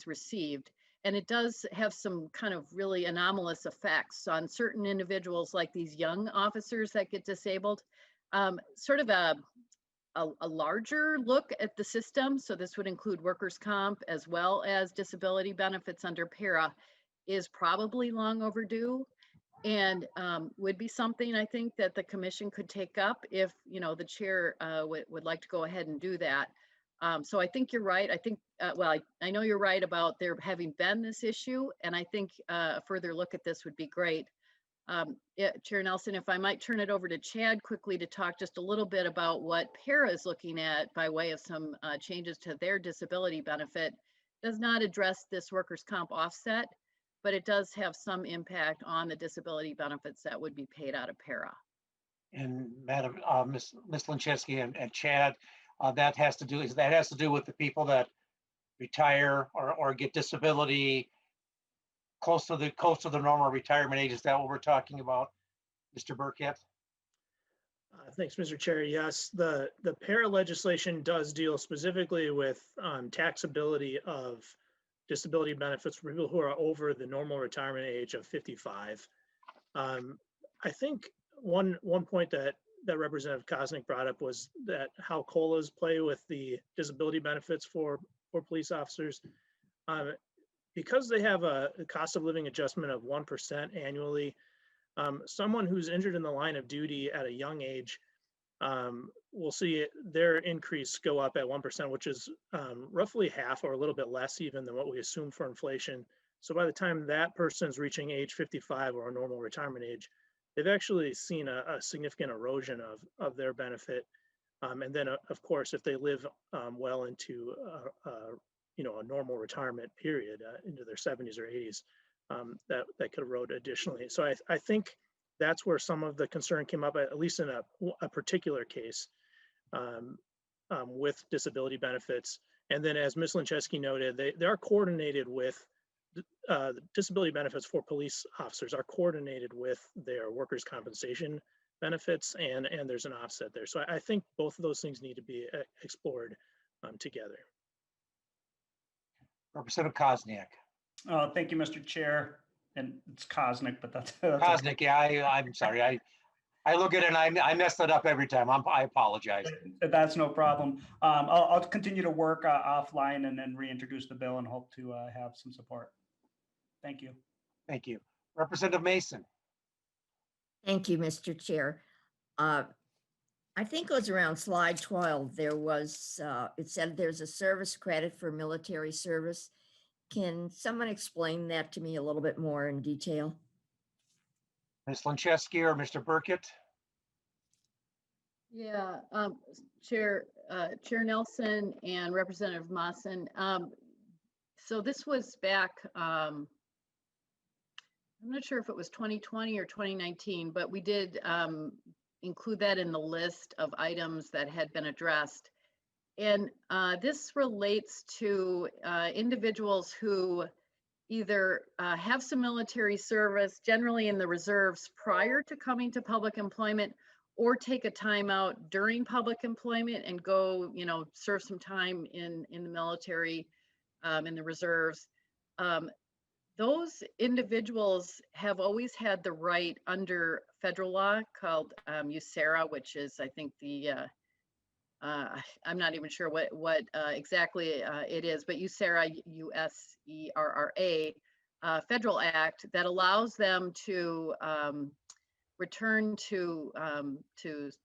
Speaker 8: received. And it does have some kind of really anomalous effects on certain individuals, like these young officers that get disabled. Sort of a larger look at the system, so this would include workers' comp as well as disability benefits under para, is probably long overdue, and would be something I think that the commission could take up if, you know, the chair would like to go ahead and do that. So I think you're right. I think, well, I know you're right about there having been this issue, and I think a further look at this would be great. Yeah, Chair Nelson, if I might turn it over to Chad quickly to talk just a little bit about what para is looking at by way of some changes to their disability benefit. Does not address this workers' comp offset, but it does have some impact on the disability benefits that would be paid out of para.
Speaker 1: And Madam, Ms. Linczewski and Chad, that has to do with the people that retire or get disability close to the normal retirement age. Is that what we're talking about, Mr. Burkett?
Speaker 10: Thanks, Mr. Chair. Yes, the para legislation does deal specifically with taxability of disability benefits for people who are over the normal retirement age of 55. I think one point that Representative Koznick brought up was that how COLAs play with the disability benefits for police officers. Because they have a cost of living adjustment of 1% annually, someone who's injured in the line of duty at a young age will see their increase go up at 1%, which is roughly half or a little bit less even than what we assume for inflation. So by the time that person's reaching age 55 or a normal retirement age, they've actually seen a significant erosion of their benefit. And then, of course, if they live well into a normal retirement period into their 70s or 80s, that could erode additionally. So I think that's where some of the concern came up, at least in a particular case with disability benefits. And then, as Ms. Linczewski noted, they are coordinated with the disability benefits for police officers are coordinated with their workers' compensation benefits, and there's an offset there. So I think both of those things need to be explored together.
Speaker 1: Representative Kozniak.
Speaker 11: Thank you, Mr. Chair. And it's Koznick, but that's
Speaker 1: Koznick. Yeah, I'm sorry. I look at it and I mess it up every time. I apologize.
Speaker 11: That's no problem. I'll continue to work offline and then reintroduce the bill and hope to have some support. Thank you.
Speaker 1: Thank you. Representative Mason.
Speaker 7: Thank you, Mr. Chair. I think it was around slide 12. There was, it said there's a service credit for military service. Can someone explain that to me a little bit more in detail?
Speaker 1: Ms. Linczewski or Mr. Burkett?
Speaker 8: Yeah, Chair Nelson and Representative Mawson. So this was back, I'm not sure if it was 2020 or 2019, but we did include that in the list of items that had been addressed. And this relates to individuals who either have some military service, generally in the reserves prior to coming to public employment, or take a time out during public employment and go, serve some time in the military, in the reserves. Those individuals have always had the right under federal law called USERRA, which is, I think, I'm not even sure what exactly it is, but USERRA, USERRA, federal act that allows them to return to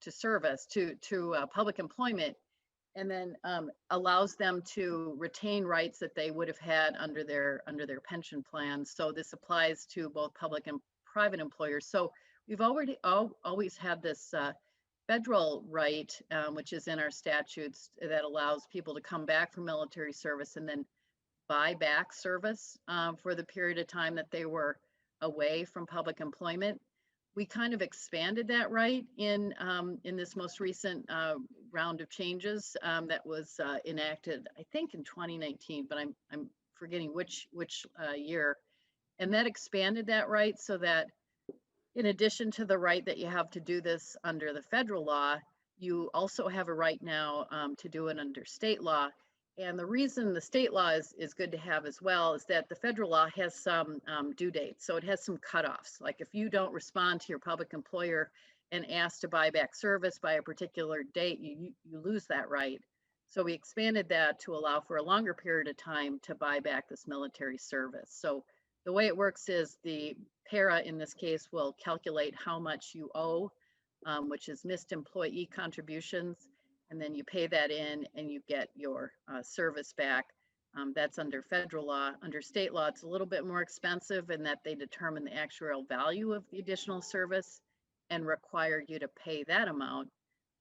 Speaker 8: service, to public employment, and then allows them to retain rights that they would have had under their pension plans. So this applies to both public and private employers. So we've always had this federal right, which is in our statutes, that allows people to come back from military service and then buy back service for the period of time that they were away from public employment. We kind of expanded that right in this most recent round of changes that was enacted, I think, in 2019, but I'm forgetting which year. And that expanded that right so that in addition to the right that you have to do this under the federal law, you also have a right now to do it under state law. And the reason the state law is good to have as well is that the federal law has some due dates. So it has some cutoffs. Like if you don't respond to your public employer and ask to buy back service by a particular date, you lose that right. So we expanded that to allow for a longer period of time to buy back this military service. So the way it works is the para in this case will calculate how much you owe, which is missed employee contributions. And then you pay that in and you get your service back. That's under federal law. Under state law, it's a little bit more expensive in that they determine the actual value of the additional service and require you to pay that amount.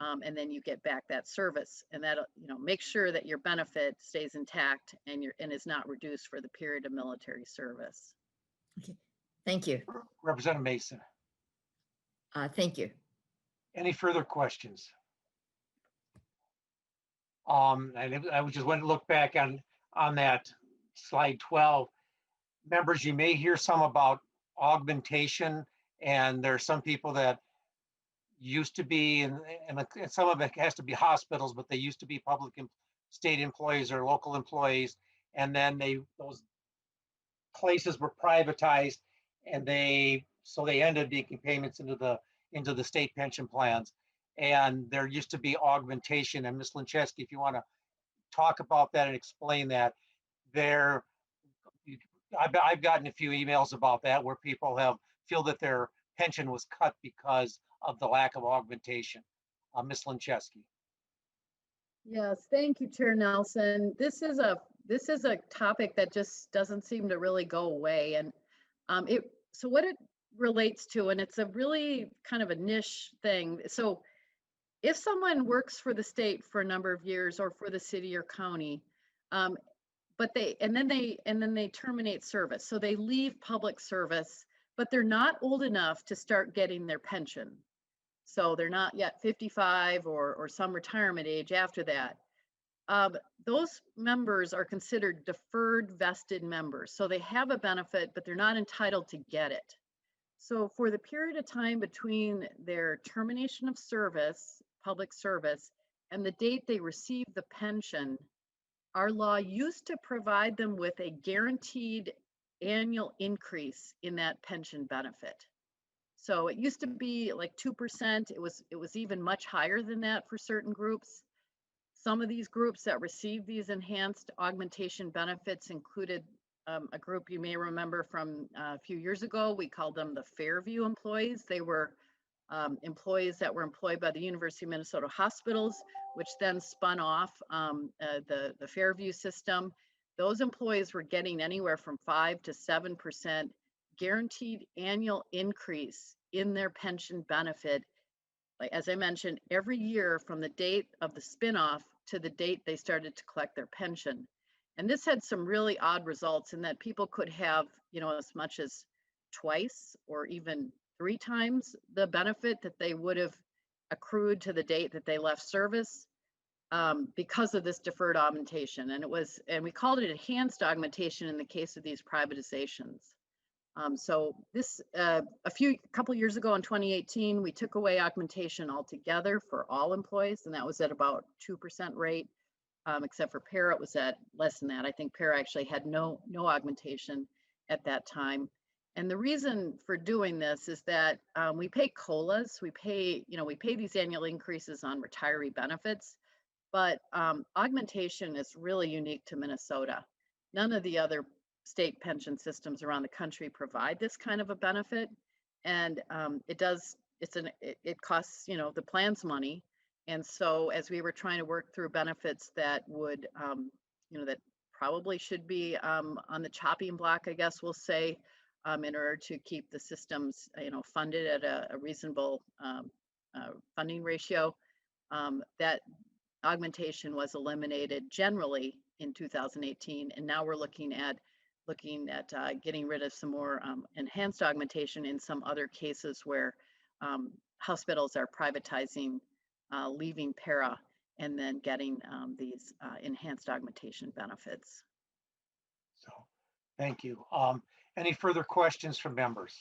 Speaker 8: And then you get back that service, and that make sure that your benefit stays intact and is not reduced for the period of military service.
Speaker 7: Okay, thank you.
Speaker 1: Representative Mason.
Speaker 7: Thank you.
Speaker 1: Any further questions? I just went to look back on that slide 12. Members, you may hear some about augmentation, and there are some people that used to be, and some of it has to be hospitals, but they used to be public and state employees or local employees, and then those places were privatized, and they ended making payments into the state pension plans. And there used to be augmentation. And Ms. Lincheski, if you want to talk about that and explain that, I've gotten a few emails about that where people feel that their pension was cut because of the lack of augmentation. Ms. Lincheski.
Speaker 8: Yes, thank you, Chair Nelson. This is a topic that just doesn't seem to really go away. And so what it relates to, and it's a really kind of a niche thing. So if someone works for the state for a number of years or for the city or county, but then they terminate service. So they leave public service, but they're not old enough to start getting their pension. So they're not yet 55 or some retirement age after that. Those members are considered deferred vested members. So they have a benefit, but they're not entitled to get it. So for the period of time between their termination of service, public service, and the date they receive the pension, our law used to provide them with a guaranteed annual increase in that pension benefit. So it used to be like 2%. It was even much higher than that for certain groups. Some of these groups that received these enhanced augmentation benefits included a group you may remember from a few years ago. We called them the Fairview employees. They were employees that were employed by the University of Minnesota hospitals, which then spun off the Fairview system. Those employees were getting anywhere from 5 to 7% guaranteed annual increase in their pension benefit like, as I mentioned, every year from the date of the spinoff to the date they started to collect their pension. And this had some really odd results in that people could have, as much as twice or even 3 times the benefit that they would have accrued to the date that they left service, because of this deferred augmentation. And we called it enhanced augmentation in the case of these privatizations. So this, a couple years ago in 2018, we took away augmentation altogether for all employees, and that was at about 2% rate, except for para, it was at less than that. I think para actually had no augmentation at that time. And the reason for doing this is that we pay COLAs, we pay these annual increases on retiree benefits, but augmentation is really unique to Minnesota. None of the other state pension systems around the country provide this kind of a benefit, and it costs the plans money. And so as we were trying to work through benefits that would that probably should be on the chopping block, I guess we'll say, in order to keep the systems funded at a reasonable funding ratio, that augmentation was eliminated generally in 2018, and now we're looking at getting rid of some more enhanced augmentation in some other cases where hospitals are privatizing, leaving para, and then getting these enhanced augmentation benefits.
Speaker 1: So, thank you. Any further questions from members?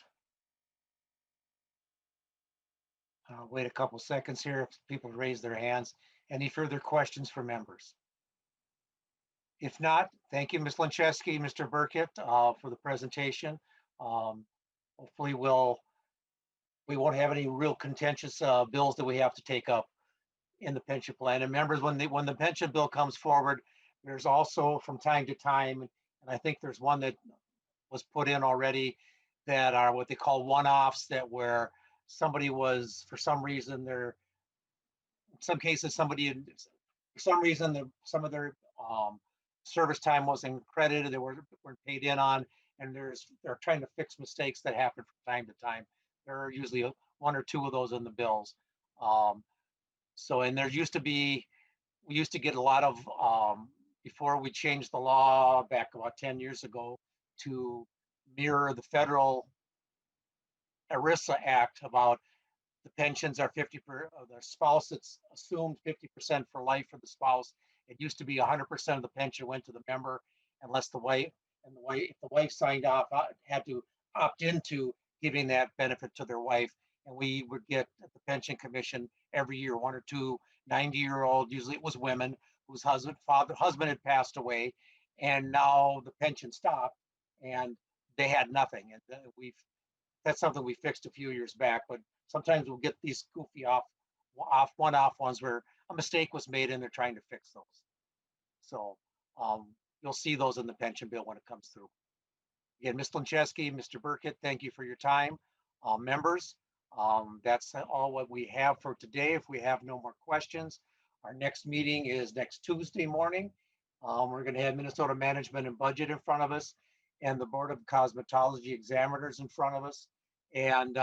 Speaker 1: I'll wait a couple seconds here if people raise their hands. Any further questions from members? If not, thank you, Ms. Linczewski, Mr. Burkett, for the presentation. Hopefully we won't have any real contentious bills that we have to take up in the pension plan. And members, when the pension bill comes forward, there's also from time to time, and I think there's one that was put in already, that are what they call one-offs, that where somebody was, for some reason, in some cases, somebody, for some reason, some of their service time wasn't credited, they weren't paid in on, and they're trying to fix mistakes that happen from time to time. There are usually 1 or 2 of those in the bills. So, and we used to get a lot of, before we changed the law back about 10 years ago to mirror the federal ERISA Act about the pensions are 50% of the spouse, it's assumed 50% for life for the spouse. It used to be 100% of the pension went to the member, unless if the wife signed off, had to opt into giving that benefit to their wife. And we would get at the pension commission every year 1 or 2 90-year-old, usually it was women, whose husband had passed away, and now the pension stopped and they had nothing. And that's something we fixed a few years back, but sometimes we'll get these goofy one-off ones where a mistake was made and they're trying to fix those. So you'll see those in the pension bill when it comes through. Again, Ms. Linczewski, Mr. Burkett, thank you for your time. Members, that's all what we have for today. If we have no more questions, our next meeting is next Tuesday morning. We're going to have Minnesota Management and Budget in front of us, and the Board of Cosmetology Examiners in front of us. And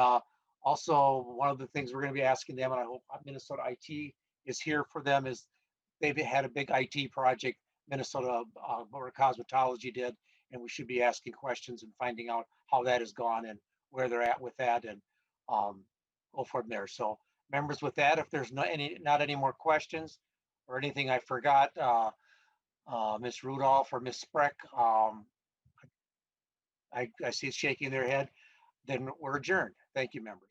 Speaker 1: also, one of the things we're going to be asking them, and I hope Minnesota IT is here for them, is they've had a big IT project, Minnesota Board of Cosmetology did, and we should be asking questions and finding out how that has gone and where they're at with that, and go from there. So members, with that, if there's not any more questions or anything I forgot, Ms. Rudolph or Ms. Spreck, I see shaking their head, then we're adjourned. Thank you, members.